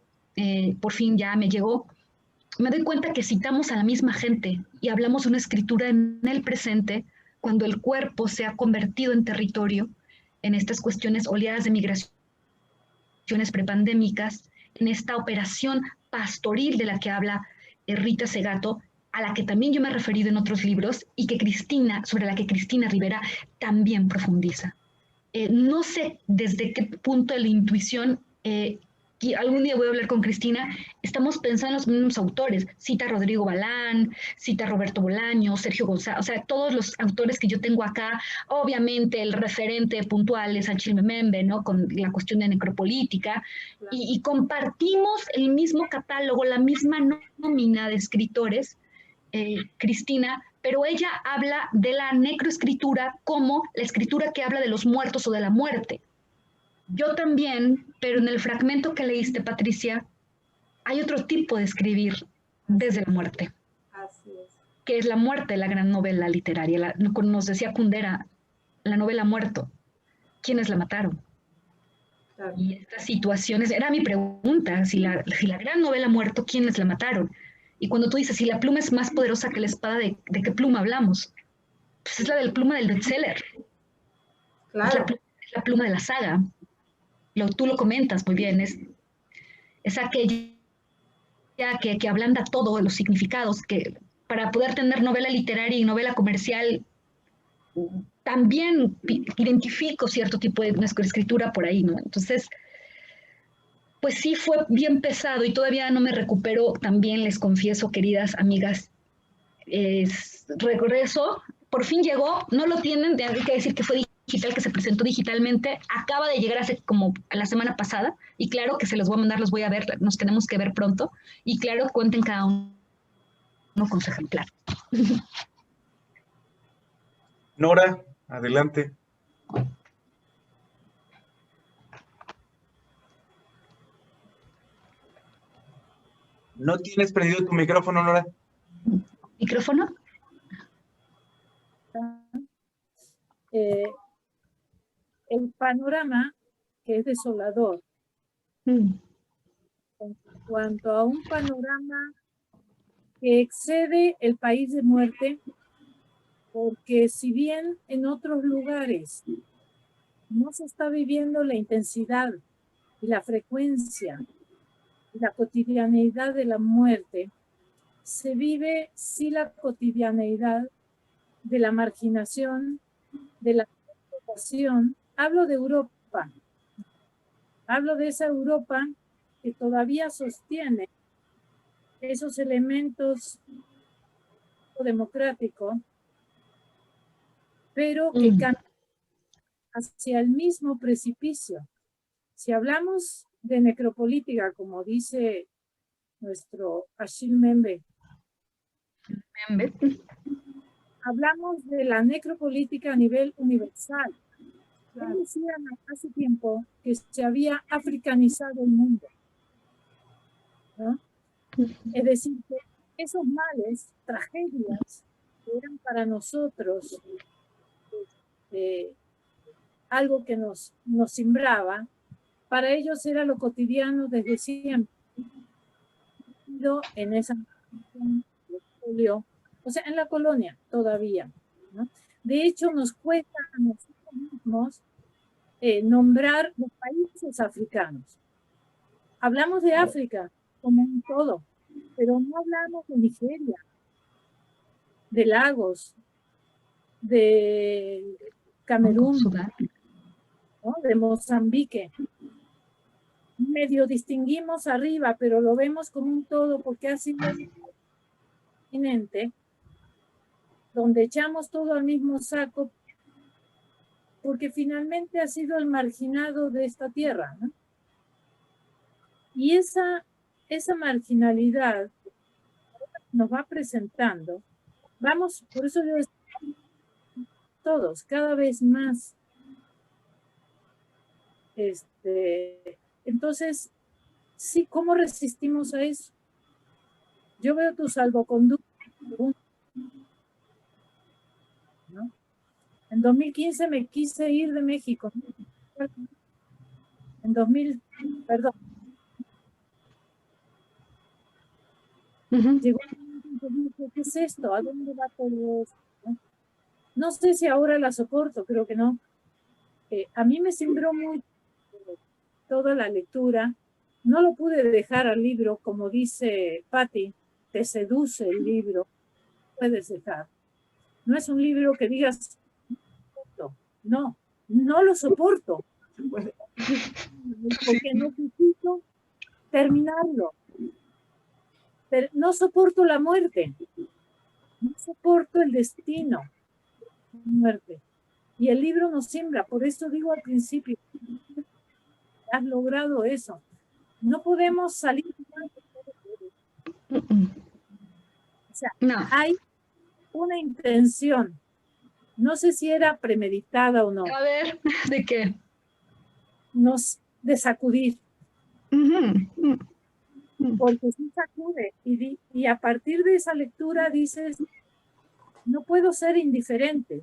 por fin ya me llegó. Me doy cuenta que citamos a la misma gente y hablamos de una escritura en el presente, cuando el cuerpo se ha convertido en territorio, en estas cuestiones oleadas de migraciones prepandémicas, en esta operación pastoril de la que habla Rita Segato, a la que también yo me he referido en otros libros y sobre la que Cristina Rivera también profundiza. No sé desde qué punto de la intuición, y algún día voy a hablar con Cristina, estamos pensando en los mismos autores. Cita a Rodrigo Balán, cita a Roberto Bolaño, Sergio González, o sea, todos los autores que yo tengo acá. Obviamente el referente puntual es Achille Mbembe, ¿no? Con la cuestión de necropolítica, y compartimos el mismo catálogo, la misma nómina de escritores, Cristina, pero ella habla de la necroescritura como la escritura que habla de los muertos o de la muerte. Yo también, pero en el fragmento que leíste, Patricia, hay otro tipo de escribir desde la muerte. Así es. Que es la muerte, la gran novela literaria. Nos decía Kundera, la novela Muerto. ¿Quiénes la mataron? Claro. Y estas situaciones, era mi pregunta, si la gran novela Muerto, ¿quiénes la mataron? Y cuando tú dices, si la pluma es más poderosa que la espada, ¿de qué pluma hablamos? Pues es la del pluma del bestseller. Claro. Es la pluma de la saga. Tú lo comentas muy bien, es aquella que ablanda todo los significados, que para poder tener novela literaria y novela comercial, también identifico cierto tipo de escritura por ahí, ¿no? Entonces, pues sí fue bien pesado y todavía no me recupero. También les confieso, queridas amigas, regreso, por fin llegó, no lo tienen, hay que decir que fue digital, que se presentó digitalmente, acaba de llegar hace como la semana pasada, y claro que se los voy a mandar, los voy a ver, nos tenemos que ver pronto, y claro, cuenten cada uno con su ejemplar. Nora, adelante. No tienes prendido tu micrófono, Nora. ¿Micrófono? El panorama, que es desolador, en cuanto a un panorama que excede el país de muerte, porque si bien en otros lugares no se está viviendo la intensidad y la frecuencia y la cotidianeidad de la muerte, se vive sí la cotidianeidad de la marginación, de la explotación. Hablo de Europa, hablo de esa Europa que todavía sostiene esos elementos democráticos, pero que cambian hacia el mismo precipicio. Si hablamos de necropolítica, como dice nuestro Achille Mbembe, hablamos de la necropolítica a nivel universal. Claro. Decían hace tiempo que se había africanizado el mundo, ¿no? Es decir, que esos males, tragedias, que eran para nosotros algo que nos cimbraba, para ellos era lo cotidiano desde siempre. En esa, o sea, en la colonia todavía, ¿no? De hecho, nos cuesta a nosotros mismos nombrar los países africanos. Hablamos de África como un todo, pero no hablamos de Nigeria, de Lagos, de Camerún, ¿no? De Mozambique. Medio distinguimos arriba, pero lo vemos como un todo porque ha sido un continente donde echamos todo al mismo saco porque finalmente ha sido el marginado de esta tierra, ¿no? Y esa marginalidad nos va presentando. Vamos, por eso yo todos, cada vez más. Entonces, sí, ¿cómo resistimos a eso? Yo veo tu salvoconducto, ¿no? En 2015 me quise ir de México. En 2000, perdón. Llegó un momento, ¿qué es esto? ¿A dónde va todo esto? No sé si ahora la soporto, creo que no. A mí me sembró muy toda la lectura. No lo pude dejar al libro, como dice Patti, te seduce el libro, puedes dejar. No es un libro que digas, no lo soporto, porque necesito terminarlo. Pero no soporto la muerte, no soporto el destino de la muerte. Y el libro nos siembra, por eso digo al principio, has logrado eso. No podemos salir. O sea, no. Hay una intención. No sé si era premeditada o no. A ver, ¿de qué? De sacudir. Porque sí sacude. Y a partir de esa lectura dices, no puedo ser indiferente.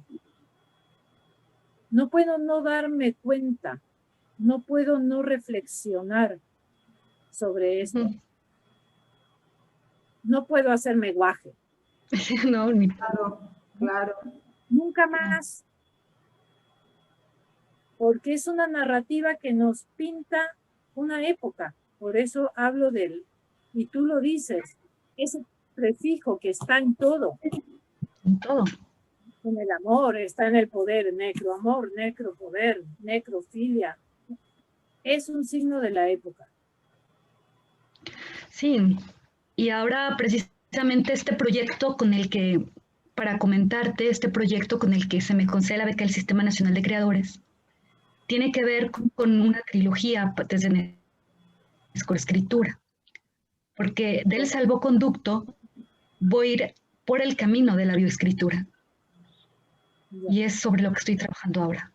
No puedo no darme cuenta. No puedo no reflexionar sobre esto. No puedo hacerme guaje. No, ni claro. Nunca más. Porque es una narrativa que nos pinta una época. Por eso hablo de él. Y tú lo dices, ese prefijo que está en todo. En todo. En el amor, está en el poder, necroamor, necropoder, necrofilia. Es un signo de la época. Sí, y ahora precisamente este proyecto con el que, para comentarte, este proyecto con el que se me concede la beca del Sistema Nacional de Creadores, tiene que ver con una trilogía desde escritura, porque del salvoconducto voy a ir por el camino de la bioescritura, y es sobre lo que estoy trabajando ahora,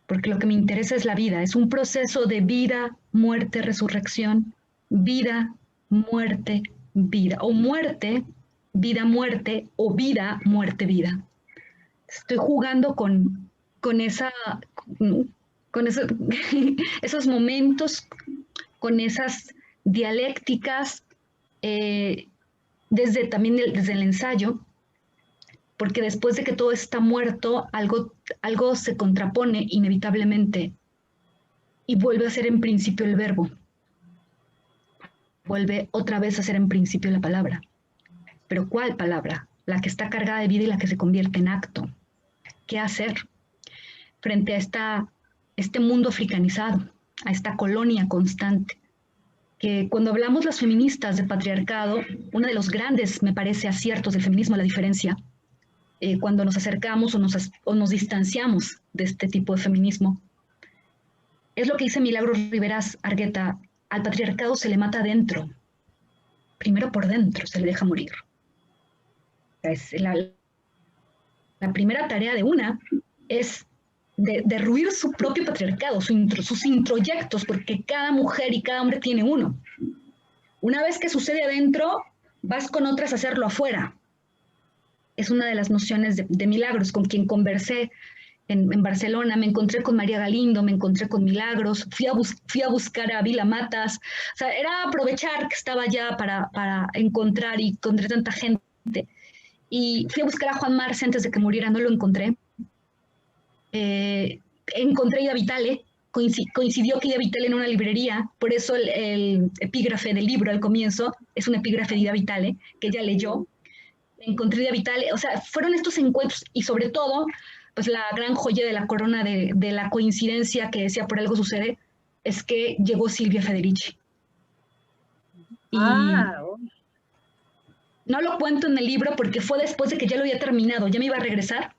porque lo que me interesa es la vida, es un proceso de vida, muerte, resurrección, vida, muerte, vida, o muerte, vida, muerte, o vida, muerte, vida. Estoy jugando con esos momentos, con esas dialécticas, también desde el ensayo, porque después de que todo está muerto, algo se contrapone inevitablemente y vuelve a ser en principio el verbo. Vuelve otra vez a ser en principio la palabra. ¿Pero cuál palabra? La que está cargada de vida y la que se convierte en acto. ¿Qué hacer frente a este mundo africanizado, a esta colonia constante? Que cuando hablamos las feministas de patriarcado, uno de los grandes, me parece, aciertos del feminismo, la diferencia, cuando nos acercamos o nos distanciamos de este tipo de feminismo, es lo que dice Milagros Riveras Argueta: al patriarcado se le mata adentro, primero por dentro se le deja morir. Es la primera tarea de una es de derruir su propio patriarcado, sus introyectos, porque cada mujer y cada hombre tiene uno. Una vez que sucede adentro, vas con otras a hacerlo afuera. Es una de las nociones de Milagros, con quien conversé en Barcelona. Me encontré con María Galindo, me encontré con Milagros, fui a buscar a Vila Matas. O sea, era aprovechar que estaba allá para encontrar, y encontré tanta gente. Y fui a buscar a Juan Marce antes de que muriera, no lo encontré. Encontré a Ida Vitale, coincidió que Ida Vitale en una librería, por eso el epígrafe del libro al comienzo es un epígrafe de Ida Vitale, que ella leyó. Encontré a Ida Vitale, o sea, fueron estos encuentros, y sobre todo, pues la gran joya de la corona de la coincidencia que decía por algo sucede, es que llegó Silvia Federici. Y no lo cuento en el libro porque fue después de que ya lo había terminado, ya me iba a regresar,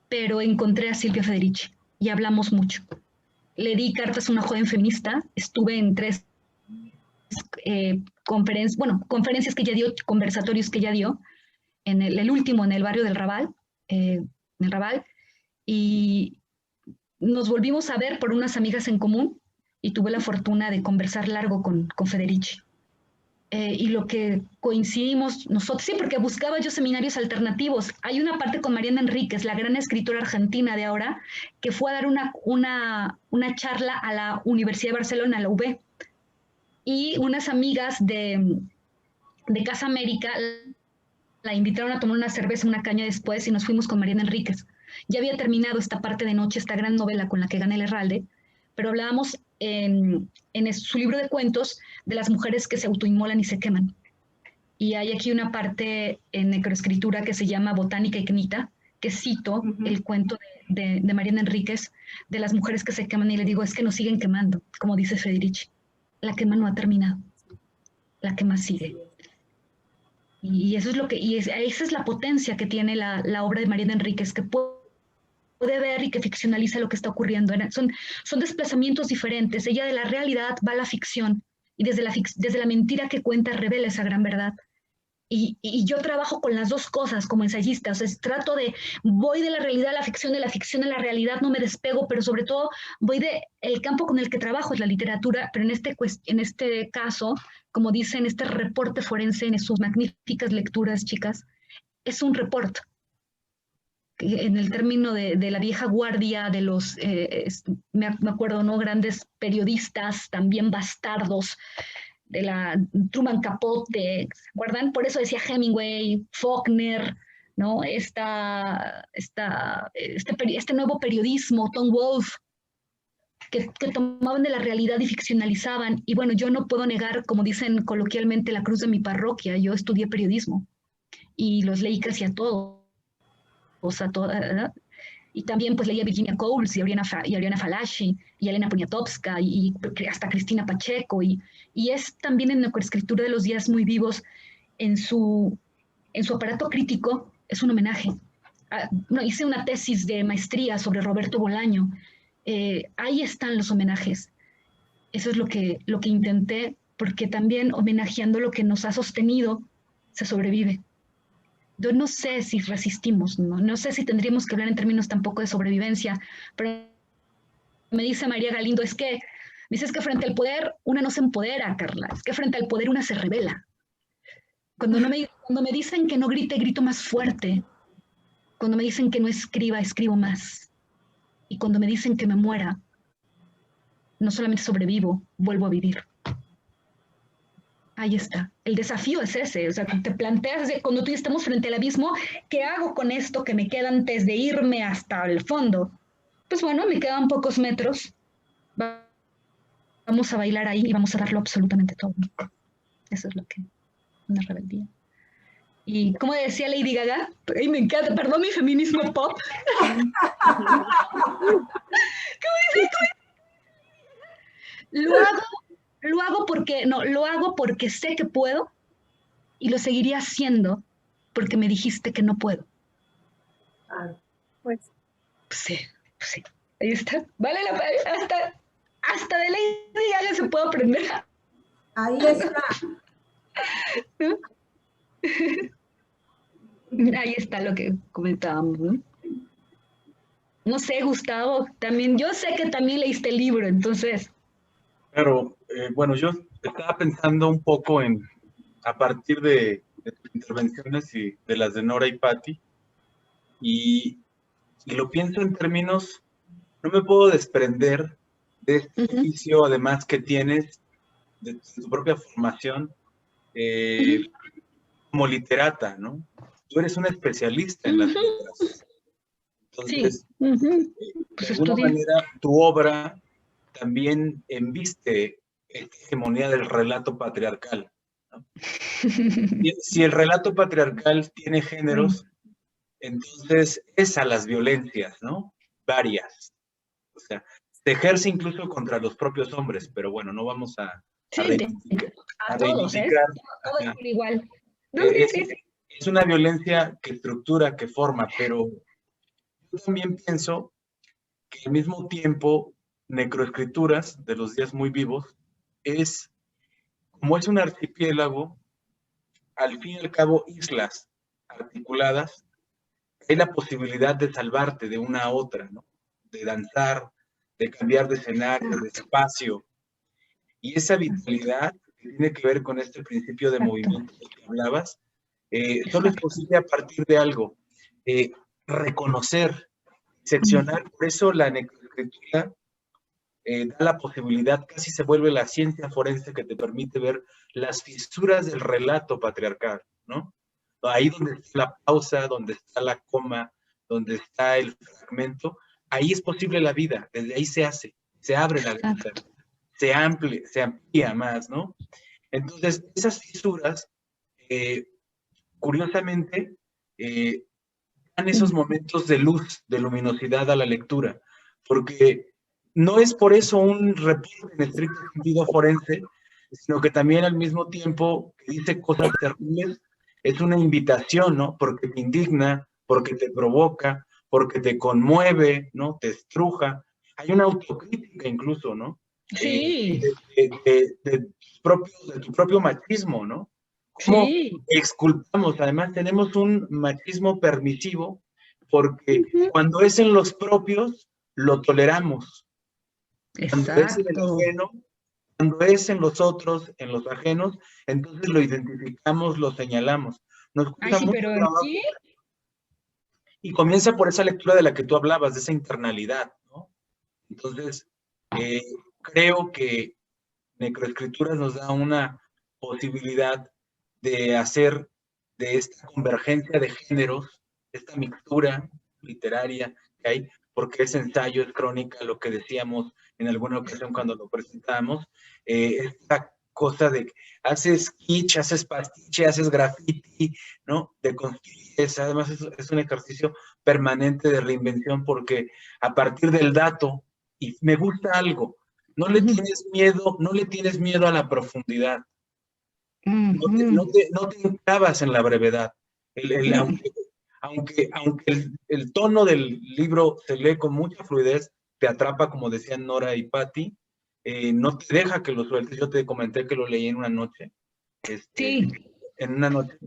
pero encontré a Silvia Federici y hablamos mucho. Le di cartas a una joven feminista, estuve en 3 conferencias que ella dio, conversatorios que ella dio, en el último en el barrio del Raval, en el Raval, y nos volvimos a ver por unas amigas en común y tuve la fortuna de conversar largo con Federici. Y lo que coincidimos nosotros, sí, porque buscaba yo seminarios alternativos. Hay una parte con Mariana Enríquez, la gran escritora argentina de ahora, que fue a dar una charla a la Universidad de Barcelona, a la UB, y unas amigas de Casa América la invitaron a tomar una cerveza, una caña después, y nos fuimos con Mariana Enríquez. Ya había terminado esta parte de noche, esta gran novela con la que gané el Herralde, pero hablábamos en su libro de cuentos de las mujeres que se autoinmolan y se queman. Y hay aquí una parte en necroescritura que se llama Botánica Ignita, que cito el cuento de Mariana Enríquez, de las mujeres que se queman, y le digo, es que nos siguen quemando, como dice Federici. La quema no ha terminado, la quema sigue. Y eso es lo que, esa es la potencia que tiene la obra de Mariana Enríquez, que puede ver y que ficcionaliza lo que está ocurriendo. Son desplazamientos diferentes. Ella de la realidad va a la ficción, y desde la mentira que cuenta revela esa gran verdad. Y yo trabajo con las dos cosas como ensayista. O sea, voy de la realidad a la ficción, de la ficción a la realidad, no me despego, pero sobre todo voy el campo con el que trabajo es la literatura, pero en este caso, como dicen, este reporte forense en sus magníficas lecturas, chicas, es un reporte. En el término de la vieja guardia, de los, me acuerdo, ¿no? Grandes periodistas, también bastardos, de la Truman Capote, ¿se acuerdan? Por eso decía Hemingway, Faulkner, ¿no? Este nuevo periodismo, Tom Wolfe, que tomaban de la realidad y ficcionalizaban. Y bueno, yo no puedo negar, como dicen coloquialmente, la cruz de mi parroquia. Yo estudié periodismo y los leí casi a todos. Y también pues leía Virginia Coles y Oriana Fallaci y Elena Poniatowska y hasta Cristina Pacheco, y es también en necroescritura de los días muy vivos, en su aparato crítico, es un homenaje. Hice una tesis de maestría sobre Roberto Bolaño, ahí están los homenajes. Eso es lo que intenté, porque también homenajeando lo que nos ha sostenido, se sobrevive. Yo no sé si resistimos, no sé si tendríamos que hablar en términos tampoco de sobrevivencia, pero me dice María Galindo, es que frente al poder una no se empodera, Carla, es que frente al poder una se revela. Cuando me dicen que no grite, grito más fuerte. Cuando me dicen que no escriba, escribo más. Y cuando me dicen que me muera, no solamente sobrevivo, vuelvo a vivir. Ahí está. El desafío es ese. O sea, te planteas, cuando tú y estamos frente al abismo, ¿qué hago con esto que me queda antes de irme hasta el fondo? Pues bueno, me quedan pocos metros. Vamos a bailar ahí y vamos a darlo absolutamente todo. Eso es lo que una rebeldía. Y como decía Lady Gaga, ay, me encanta, perdón mi feminismo pop. ¿Cómo dice? Lo hago porque sé que puedo, y lo seguiré haciendo porque me dijiste que no puedo. Pues sí. Ahí está. Vale la pena. Hasta de Lady Gaga se puede aprender. Ahí está. ¿No? Ahí está lo que comentábamos, ¿no? No sé, Gustavo, también, yo sé que también leíste el libro, entonces. Claro, bueno, yo estaba pensando un poco a partir de tus intervenciones y de las de Nora y Patti, y lo pienso en términos, no me puedo desprender de este oficio, además que tienes, de tu propia formación como literata, ¿no? Tú eres un especialista en las letras. Sí, Entonces, de pues alguna estudié. manera, tu obra también embiste esta hegemonía del relato patriarcal, ¿no? Si el relato patriarcal tiene géneros, entonces es a las violencias, ¿no? Varias. O sea, se ejerce incluso contra los propios hombres, pero bueno, no vamos a Sí, reivindicar. a todos, ¿eh? Todos Ajá. por igual. No, Es, sí, sí. es una violencia que estructura, que forma, pero yo también pienso que al mismo tiempo, Necroescrituras de los días muy vivos es, como es un archipiélago, al fin y al cabo islas articuladas, hay la posibilidad de salvarte de una a otra, ¿no? De danzar, de cambiar de escenario, de espacio. Y esa vitalidad que tiene que ver con este principio de Exacto, movimiento del que hablabas, solo es exacto. posible a partir de algo. Reconocer, seccionar. Por eso la necroescritura da la posibilidad, casi se vuelve la ciencia forense que te permite ver las fisuras del relato patriarcal, ¿no? Ahí donde está la pausa, donde está la coma, donde está el fragmento, ahí es posible la vida, desde ahí se hace, se abre la vida, se amplía más, ¿no? Entonces, esas fisuras, curiosamente, dan esos momentos de luz, de luminosidad a la lectura, porque no es por eso un reporte en estricto sentido forense, sino que también al mismo tiempo que dice cosas terribles, es una invitación, ¿no? Porque te indigna, porque te provoca, porque te conmueve, ¿no? Te estruja. Hay una autocrítica incluso, ¿no? Sí, De tu propio machismo, ¿no? ¿Cómo sí. exculpamos? Además, tenemos un machismo permisivo porque cuando es en los propios, lo toleramos. Cuando es en el Exacto. ajeno, cuando es en los otros, en los ajenos, entonces lo identificamos, lo señalamos. Nos Ay, cuesta sí, mucho pero en trabajo ti, y comienza por esa lectura de la que tú hablabas, de esa internalidad, ¿no? Entonces, creo que Necroescrituras nos da una posibilidad de hacer de esta convergencia de géneros, esta mixtura literaria que hay, porque es ensayo, es crónica, lo que decíamos en alguna ocasión cuando lo presentamos, esta cosa de haces kitsch, haces pastiche, haces graffiti, ¿no? De construyes, además es un ejercicio permanente de reinvención porque a partir del dato, y me gusta algo, no le tienes miedo a la profundidad, no te enclavas en la brevedad. Aunque el tono del libro se lee con mucha fluidez, te atrapa, como decían Nora y Patti, no te deja que lo sueltes. Yo te comenté que lo leí en una noche, sí. en una noche,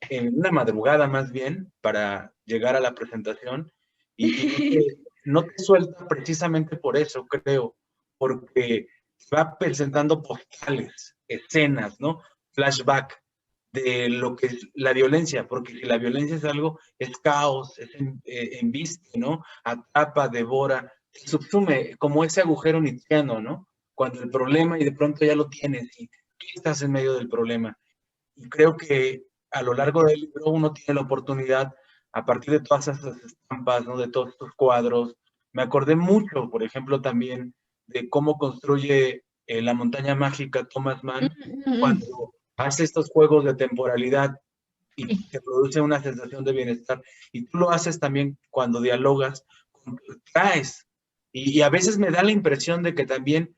en una madrugada más bien, para llegar a la presentación, y no te suelta precisamente por eso, creo, porque va presentando postales, escenas, ¿no? Flashback de lo que es la violencia, porque si la violencia es algo, es caos, es embiste, ¿no? Atrapa, devora, subsume, como ese agujero nietzscheano, ¿no? Cuando el problema y de pronto ya lo tienes y tú estás en medio del problema. Y creo que a lo largo del libro uno tiene la oportunidad, a partir de todas esas estampas, ¿no? De todos estos cuadros, me acordé mucho, por ejemplo, también de cómo construye La montaña mágica Thomas Mann, cuando hace estos juegos de temporalidad y Sí. te produce una sensación de bienestar. Y tú lo haces también cuando dialogas, traes. Y a veces me da la impresión de que también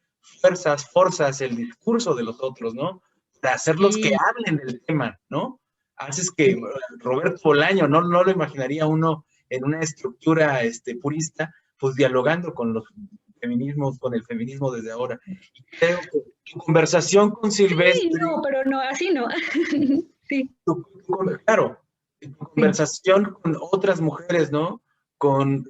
forzas el discurso de los otros, ¿no? Para hacerlos que Sí. hablen del tema, ¿no? Haces que Roberto Bolaño, no lo imaginaría uno en una estructura purista, pues dialogando con los feminismos, con el feminismo desde ahora. Y creo que tu conversación con Sí, Silvestre, no, pero no, así no. Sí, claro, tu sí. conversación con otras mujeres, ¿no? Con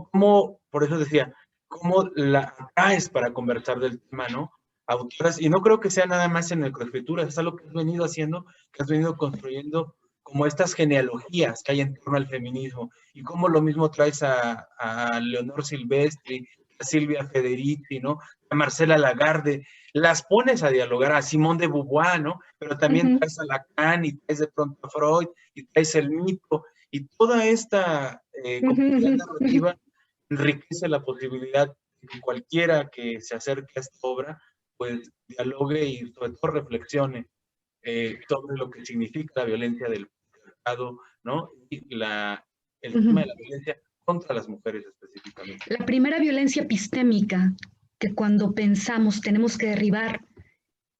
cómo, por eso decía, cómo la atraes para conversar del tema, ¿no? Autoras, y no creo que sea nada más en necroescritura, es algo que has venido haciendo, que has venido construyendo como estas genealogías que hay en torno al feminismo, y cómo lo mismo traes a Leonor Silvestri, a Silvia Federici, ¿no? A Marcela Lagarde, las pones a dialogar, a Simone de Beauvoir, ¿no? Pero también traes a Lacan y traes de pronto a Freud y traes el mito, y toda esta complejidad narrativa enriquece la posibilidad de que cualquiera que se acerque a esta obra pues dialogue y sobre todo reflexione sobre lo que significa la violencia del mercado, ¿no? Y el tema de la violencia contra las mujeres específicamente. La primera violencia epistémica que cuando pensamos tenemos que derribar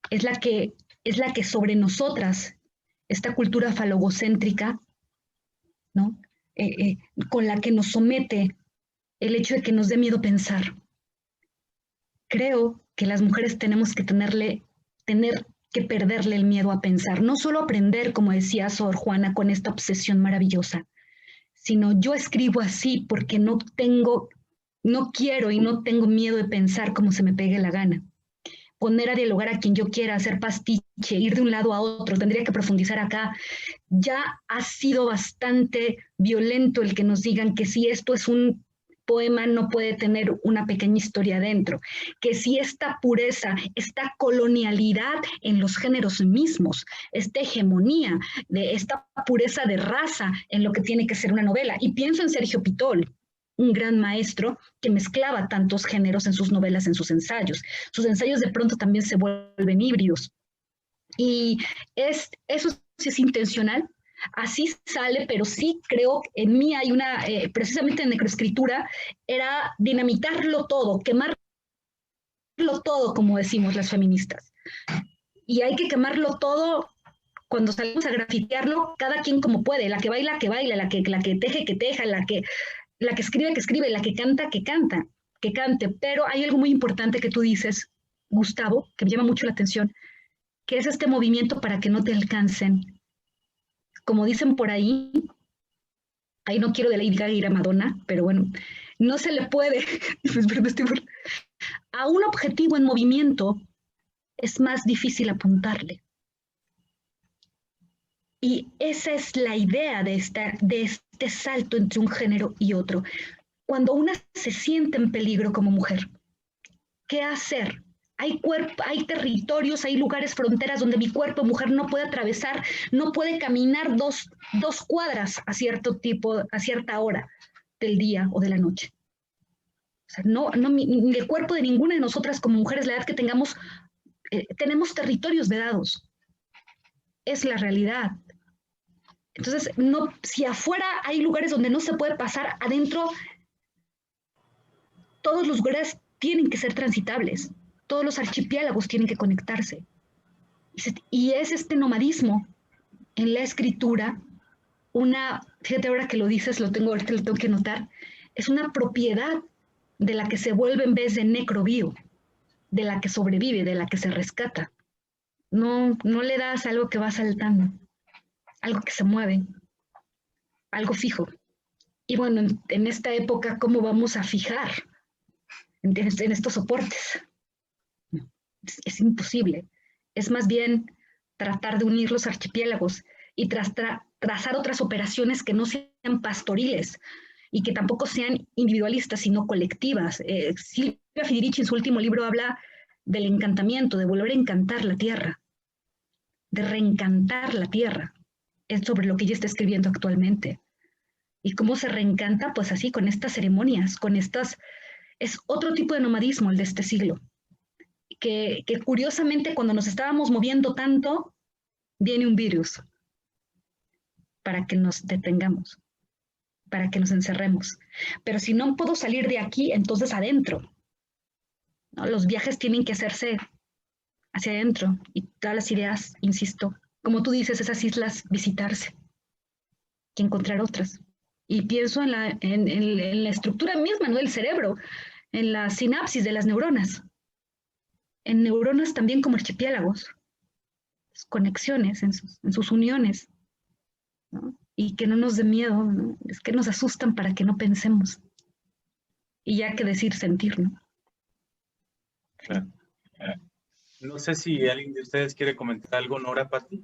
es la que sobre nosotras, esta cultura falogocéntrica, ¿no? Con la que nos somete el hecho de que nos dé miedo pensar. Creo que las mujeres tenemos que tener que perderle el miedo a pensar, no solo aprender, como decía Sor Juana, con esta obsesión maravillosa, sino yo escribo así porque no quiero y no tengo miedo de pensar como se me pegue la gana. Poner a dialogar a quien yo quiera, hacer pastiche, ir de un lado a otro, tendría que profundizar acá. Ya ha sido bastante violento el que nos digan que si esto es un poema no puede tener una pequeña historia adentro, que si esta pureza, esta colonialidad en los géneros mismos, esta hegemonía, de esta pureza de raza en lo que tiene que ser una novela. Y pienso en Sergio Pitol, un gran maestro que mezclaba tantos géneros en sus novelas, en sus ensayos. Sus ensayos de pronto también se vuelven híbridos. Y eso sí es intencional. Así sale, pero sí creo que en mí hay una, precisamente en necroescritura, era dinamitarlo todo, quemarlo todo, como decimos las feministas. Y hay que quemarlo todo cuando salimos a grafitearlo, cada quien como puede, la que baila, la que teje, que teja, la que escribe, que escribe, la que canta, que cante. Pero hay algo muy importante que tú dices, Gustavo, que me llama mucho la atención, que es este movimiento para que no te alcancen. Como dicen por ahí no quiero de Lady Gaga ir a Madonna, pero bueno, no se le puede, a un objetivo en movimiento es más difícil apuntarle. Y esa es la idea de este salto entre un género y otro. Cuando una se siente en peligro como mujer, ¿qué hacer? Hay territorios, hay lugares, fronteras donde mi cuerpo mujer no puede atravesar, no puede caminar dos cuadras a cierta hora del día o de la noche. O sea, ni el cuerpo de ninguna de nosotras como mujeres, la edad que tengamos, tenemos territorios vedados. Es la realidad. Entonces, si afuera hay lugares donde no se puede pasar, adentro todos los lugares tienen que ser transitables. Todos los archipiélagos tienen que conectarse. Y es este nomadismo en la escritura, fíjate ahora que lo dices, ahorita lo tengo que notar, es una propiedad de la que se vuelve en vez de necrobio, de la que sobrevive, de la que se rescata. No le das algo que va saltando, algo que se mueve, algo fijo. Y bueno, en esta época, ¿cómo vamos a fijar en estos soportes? Es imposible. Es más bien tratar de unir los archipiélagos y trazar otras operaciones que no sean pastoriles y que tampoco sean individualistas, sino colectivas. Silvia Federici en su último libro habla del encantamiento, de volver a encantar la tierra, de reencantar la tierra. Es sobre lo que ella está escribiendo actualmente. ¿Y cómo se reencanta? Pues así, con estas ceremonias, es otro tipo de nomadismo el de este siglo. Que curiosamente cuando nos estábamos moviendo tanto, viene un virus para que nos detengamos, para que nos encerremos. Pero si no puedo salir de aquí, entonces adentro, ¿no? Los viajes tienen que hacerse hacia adentro y todas las ideas, insisto, como tú dices, esas islas, visitarse y encontrar otras. Y pienso en la estructura misma, ¿no? Del cerebro, en la sinapsis de las neuronas. En neuronas también como archipiélagos, conexiones en sus uniones, ¿no? Y que no nos dé miedo, ¿no? Es que nos asustan para que no pensemos. y ya que decir sentir, ¿no? Claro. No sé si alguien de ustedes quiere comentar algo, Nora, Pati.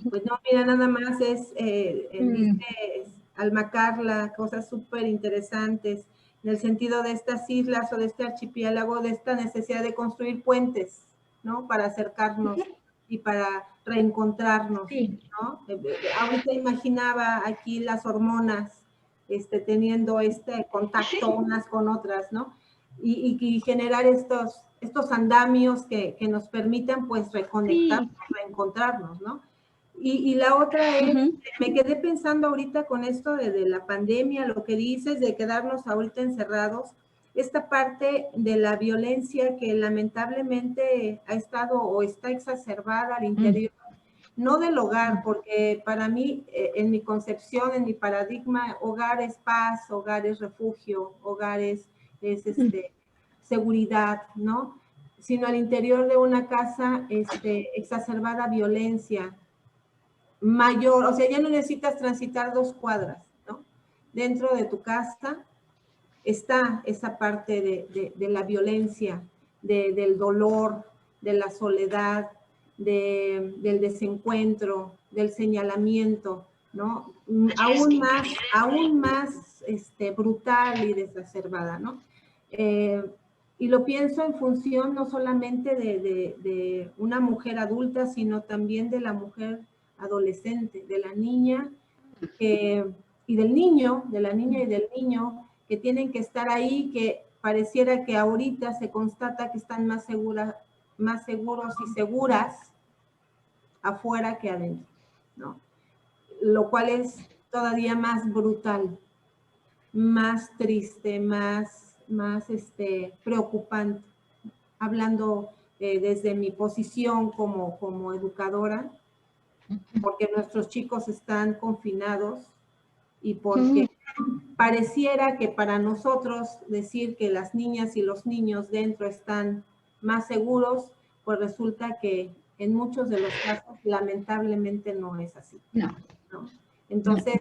Pues no, mira, nada más dice Alma Carla, cosas súper interesantes en el sentido de estas islas o de este archipiélago, de esta necesidad de construir puentes, ¿no? Para acercarnos y para reencontrarnos, Sí. ¿no? Ahorita imaginaba aquí las hormonas teniendo este contacto unas con otras, ¿no? Y generar estos andamios que nos permitan pues reconectarnos, reencontrarnos, ¿no? Y la otra es, me quedé pensando ahorita con esto de la pandemia, lo que dices de quedarnos ahorita encerrados, esta parte de la violencia que lamentablemente ha estado o está exacerbada al interior, no del hogar, porque para mí, en mi concepción, en mi paradigma, hogar es paz, hogar es refugio, hogar es seguridad, ¿no? Sino al interior de una casa, exacerbada violencia, mayor, o sea, ya no necesitas transitar 2 cuadras, ¿no? Dentro de tu casa está esa parte de la violencia, del dolor, de la soledad, del desencuentro, del señalamiento, ¿no? Aún más brutal y desacerbada, ¿no? Y lo pienso en función no solamente de una mujer adulta, sino también de la mujer adolescente, de la niña y del niño, de la niña y del niño, que tienen que estar ahí, que pareciera que ahorita se constata que están más seguros y seguras afuera que adentro, ¿no? Lo cual es todavía más brutal, más triste, más preocupante. Hablando desde mi posición como educadora, porque nuestros chicos están confinados y porque pareciera que para nosotros decir que las niñas y los niños dentro están más seguros, pues resulta que en muchos de los casos lamentablemente no es así. No. ¿No? Entonces,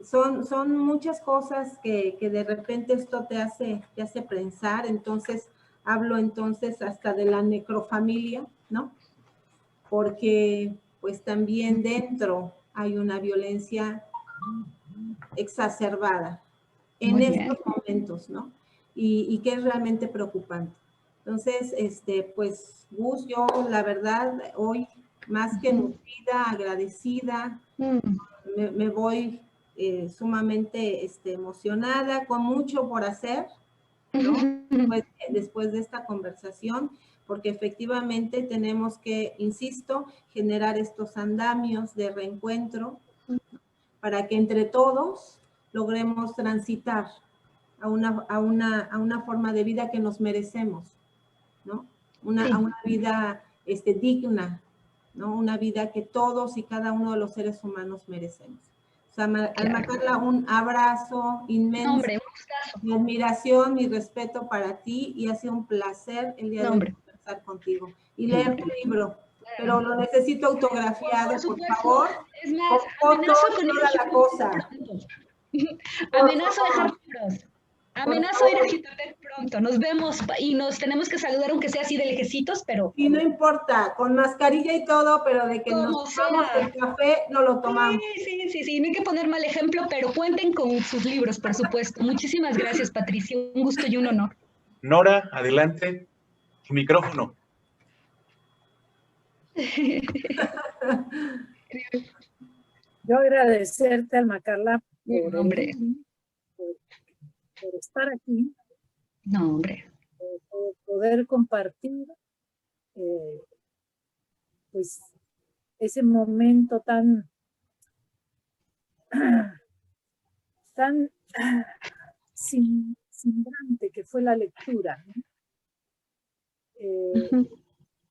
son muchas cosas que de repente esto te hace pensar. Entonces, hablo entonces hasta de la necrofamilia, ¿no? Porque pues también dentro hay una violencia exacerbada en estos momentos, ¿no? Y que es realmente preocupante. Entonces, pues, Gus, yo la verdad, hoy más que nutrida, agradecida, me voy sumamente emocionada, con mucho por hacer, ¿no? Después de esta conversación, porque efectivamente tenemos que, insisto, generar estos andamios de reencuentro para que entre todos logremos transitar a una forma de vida que nos merecemos, ¿no? A una vida digna, ¿no? Una vida que todos y cada uno de los seres humanos merecemos. O sea, Alma Carla, un abrazo inmenso, Hombre, mi admiración, mi respeto para ti, y ha sido un placer el día de hoy conversar contigo y leer tu libro. Pero lo necesito autografiado, por favor. Es más, con fotos, toda la cosa. Amenazo dejar libros. Amenazo ir a Jutepec pronto. Nos vemos y nos tenemos que saludar, aunque sea así de lejecitos, pero... Y no importa, con mascarilla y todo, pero de que nos tomamos el café, no lo tomamos. Sí, no hay que poner mal ejemplo, pero cuenten con sus libros, por supuesto. Muchísimas gracias, Patricia. Un gusto y un honor. Nora, adelante. Tu micrófono. Yo agradecerte, Alma Carla, por estar aquí. No, hombre. Por poder compartir pues ese momento tan cimbrante que fue la lectura, ¿no?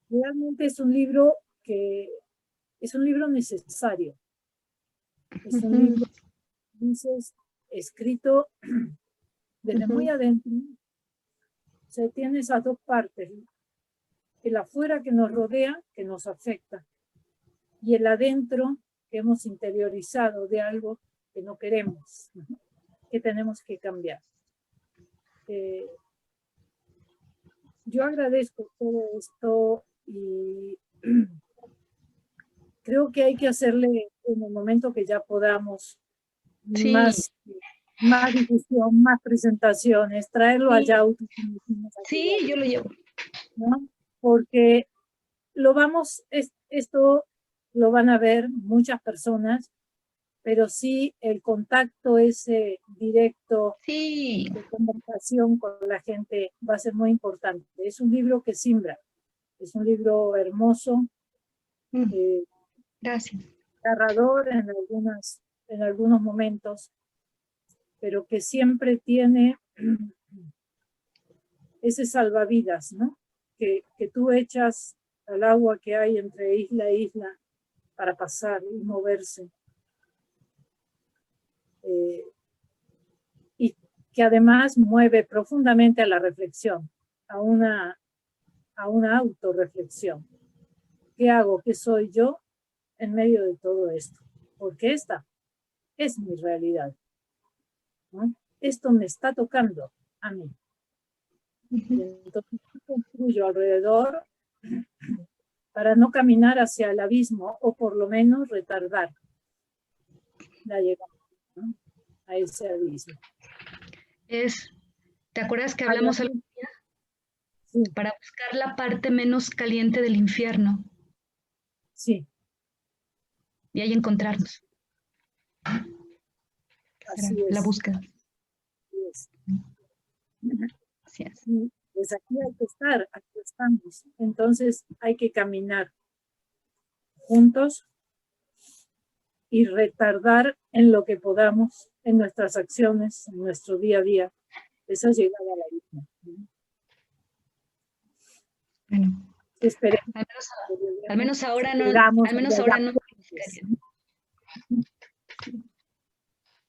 Realmente es un libro necesario. Es un libro, dices, escrito desde muy adentro. Se tiene esas dos partes, el afuera que nos rodea, que nos afecta, y el adentro que hemos interiorizado de algo que no queremos, que tenemos que cambiar. yo agradezco todo esto y creo que hay que hacerle en el momento que ya podamos Sí. más difusión, más presentaciones, traerlo Sí. allá. Sí, yo lo llevo. ¿No? Porque esto lo van a ver muchas personas, pero sí el contacto ese directo Sí. de conversación con la gente va a ser muy importante. Es un libro que simbra, es un libro hermoso, Gracias. agarrador en algunos momentos, pero que siempre tiene ese salvavidas, ¿no? Que tú echas al agua que hay entre isla e isla para pasar y moverse. Y que además mueve profundamente a la reflexión, a una autorreflexión. ¿Qué hago? ¿Qué soy yo en medio de todo esto? Porque esta es mi realidad, ¿no? Esto me está tocando a mí. Y entonces construyo alrededor para no caminar hacia el abismo o por lo menos retardar la llegada, ¿no?, a ese abismo. ¿Te acuerdas que hablamos algún día? Sí. Para buscar la parte menos caliente del infierno. Sí. Y ahí encontrarnos. Así es. La búsqueda. Así es. Así es. Pues aquí hay que estar, aquí estamos. Entonces hay que caminar juntos y retardar en lo que podamos, en nuestras acciones, en nuestro día a día, esa llegada a la vida. Bueno, esperemos. Al menos ahora no. Al menos ahora no.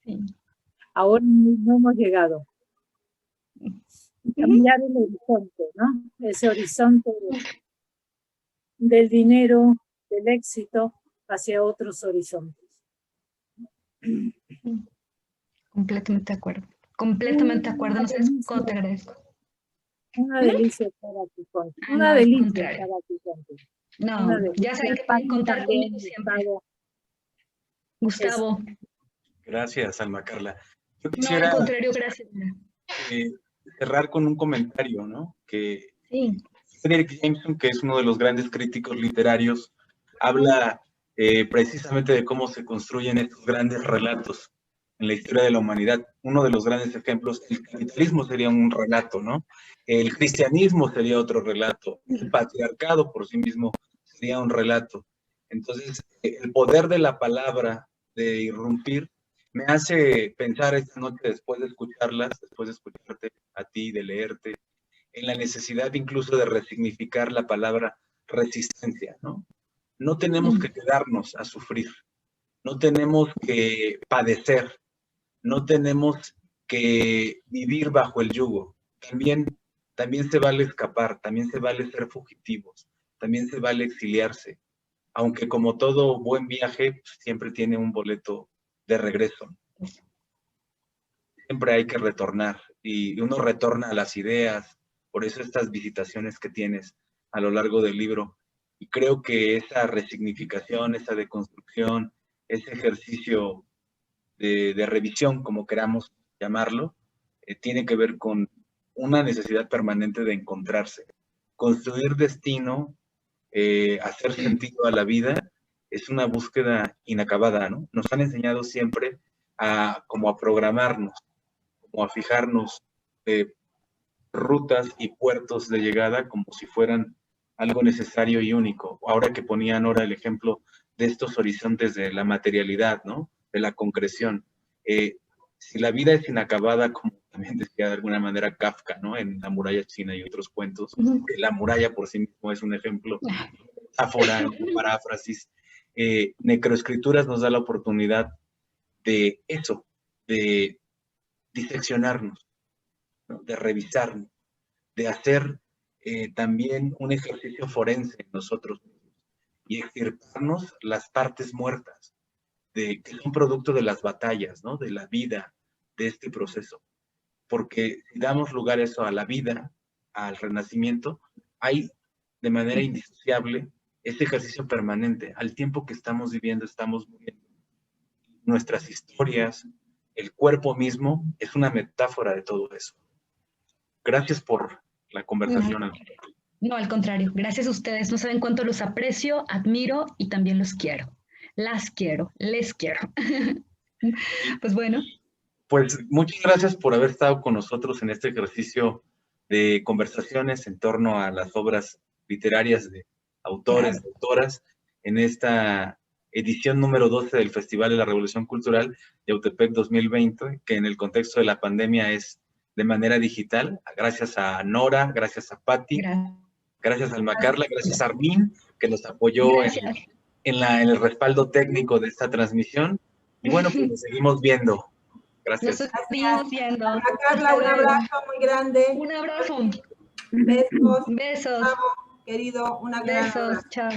Sí. Ahora no hemos llegado. Cambiar el horizonte, ¿no? Ese horizonte del dinero, del éxito, hacia otros horizontes. Completamente de acuerdo. Completamente de acuerdo. No sabes cuánto te agradezco. Una delicia para tu conte. Una delicia para tu conte. No, ya saben que pueden contar conmigo siempre. Gustavo. Gracias, Alma Carla. Yo quisiera, no, al contrario, gracias. Cerrar con un comentario, ¿no? Que sí. Frederick Jameson, que es uno de los grandes críticos literarios, habla precisamente de cómo se construyen estos grandes relatos en la historia de la humanidad. Uno de los grandes ejemplos, el capitalismo sería un relato, ¿no? El cristianismo sería otro relato. El patriarcado por sí mismo sería un relato. Entonces, el poder de la palabra, de irrumpir, me hace pensar esta noche, después de escucharlas, después de escucharte a ti, de leerte, en la necesidad incluso de resignificar la palabra resistencia, ¿no? No tenemos que quedarnos a sufrir, no tenemos que padecer, no tenemos que vivir bajo el yugo. También se vale escapar, también se vale ser fugitivos, también se vale exiliarse, aunque como todo buen viaje, pues, siempre tiene un boleto de regreso. Siempre hay que retornar y uno retorna a las ideas, por eso estas visitaciones que tienes a lo largo del libro. Y creo que esa resignificación, esa deconstrucción, ese ejercicio de revisión, como queramos llamarlo, tiene que ver con una necesidad permanente de encontrarse. Construir destino, hacer sentido a la vida, es una búsqueda inacabada, ¿no? Nos han enseñado siempre como a programarnos, como a fijarnos rutas y puertos de llegada como si fueran algo necesario y único. Ahora que ponían ahora el ejemplo de estos horizontes de la materialidad, ¿no? De la concreción. Si la vida es inacabada, como también decía de alguna manera Kafka, ¿no? En La muralla china y otros cuentos, que la muralla por sí mismo es un ejemplo, metáfora, paráfrasis. Necroescrituras nos da la oportunidad de eso, de diseccionarnos, ¿no? De revisarnos, de hacer también un ejercicio forense en nosotros mismos y extirparnos las partes muertas, que son producto de las batallas, ¿no? De la vida, de este proceso. porque si damos lugar a eso, a la vida, al renacimiento, hay de manera indisociable este ejercicio permanente. Al tiempo que estamos viviendo, estamos muriendo. Nuestras historias, el cuerpo mismo, es una metáfora de todo eso. Gracias por la conversación. No, al contrario, gracias a ustedes. No saben cuánto los aprecio, admiro y también los quiero. Las quiero, les quiero. Pues bueno. Pues muchas gracias por haber estado con nosotros en este ejercicio de conversaciones en torno a las obras literarias de autores, de autoras, en esta edición número 12 del Festival de la Revolución Cultural de Yautepec 2020, que en el contexto de la pandemia es de manera digital. Gracias a Nora, gracias a Patti, gracias a Alma Carla, gracias a Armin, que nos apoyó en el respaldo técnico de esta transmisión. Y bueno, pues nos seguimos viendo. Gracias. Nos seguimos viendo. Alma Carla, un abrazo muy grande. Un abrazo. Besos. Besos. Bravo, querido, una gran Besos. Chao.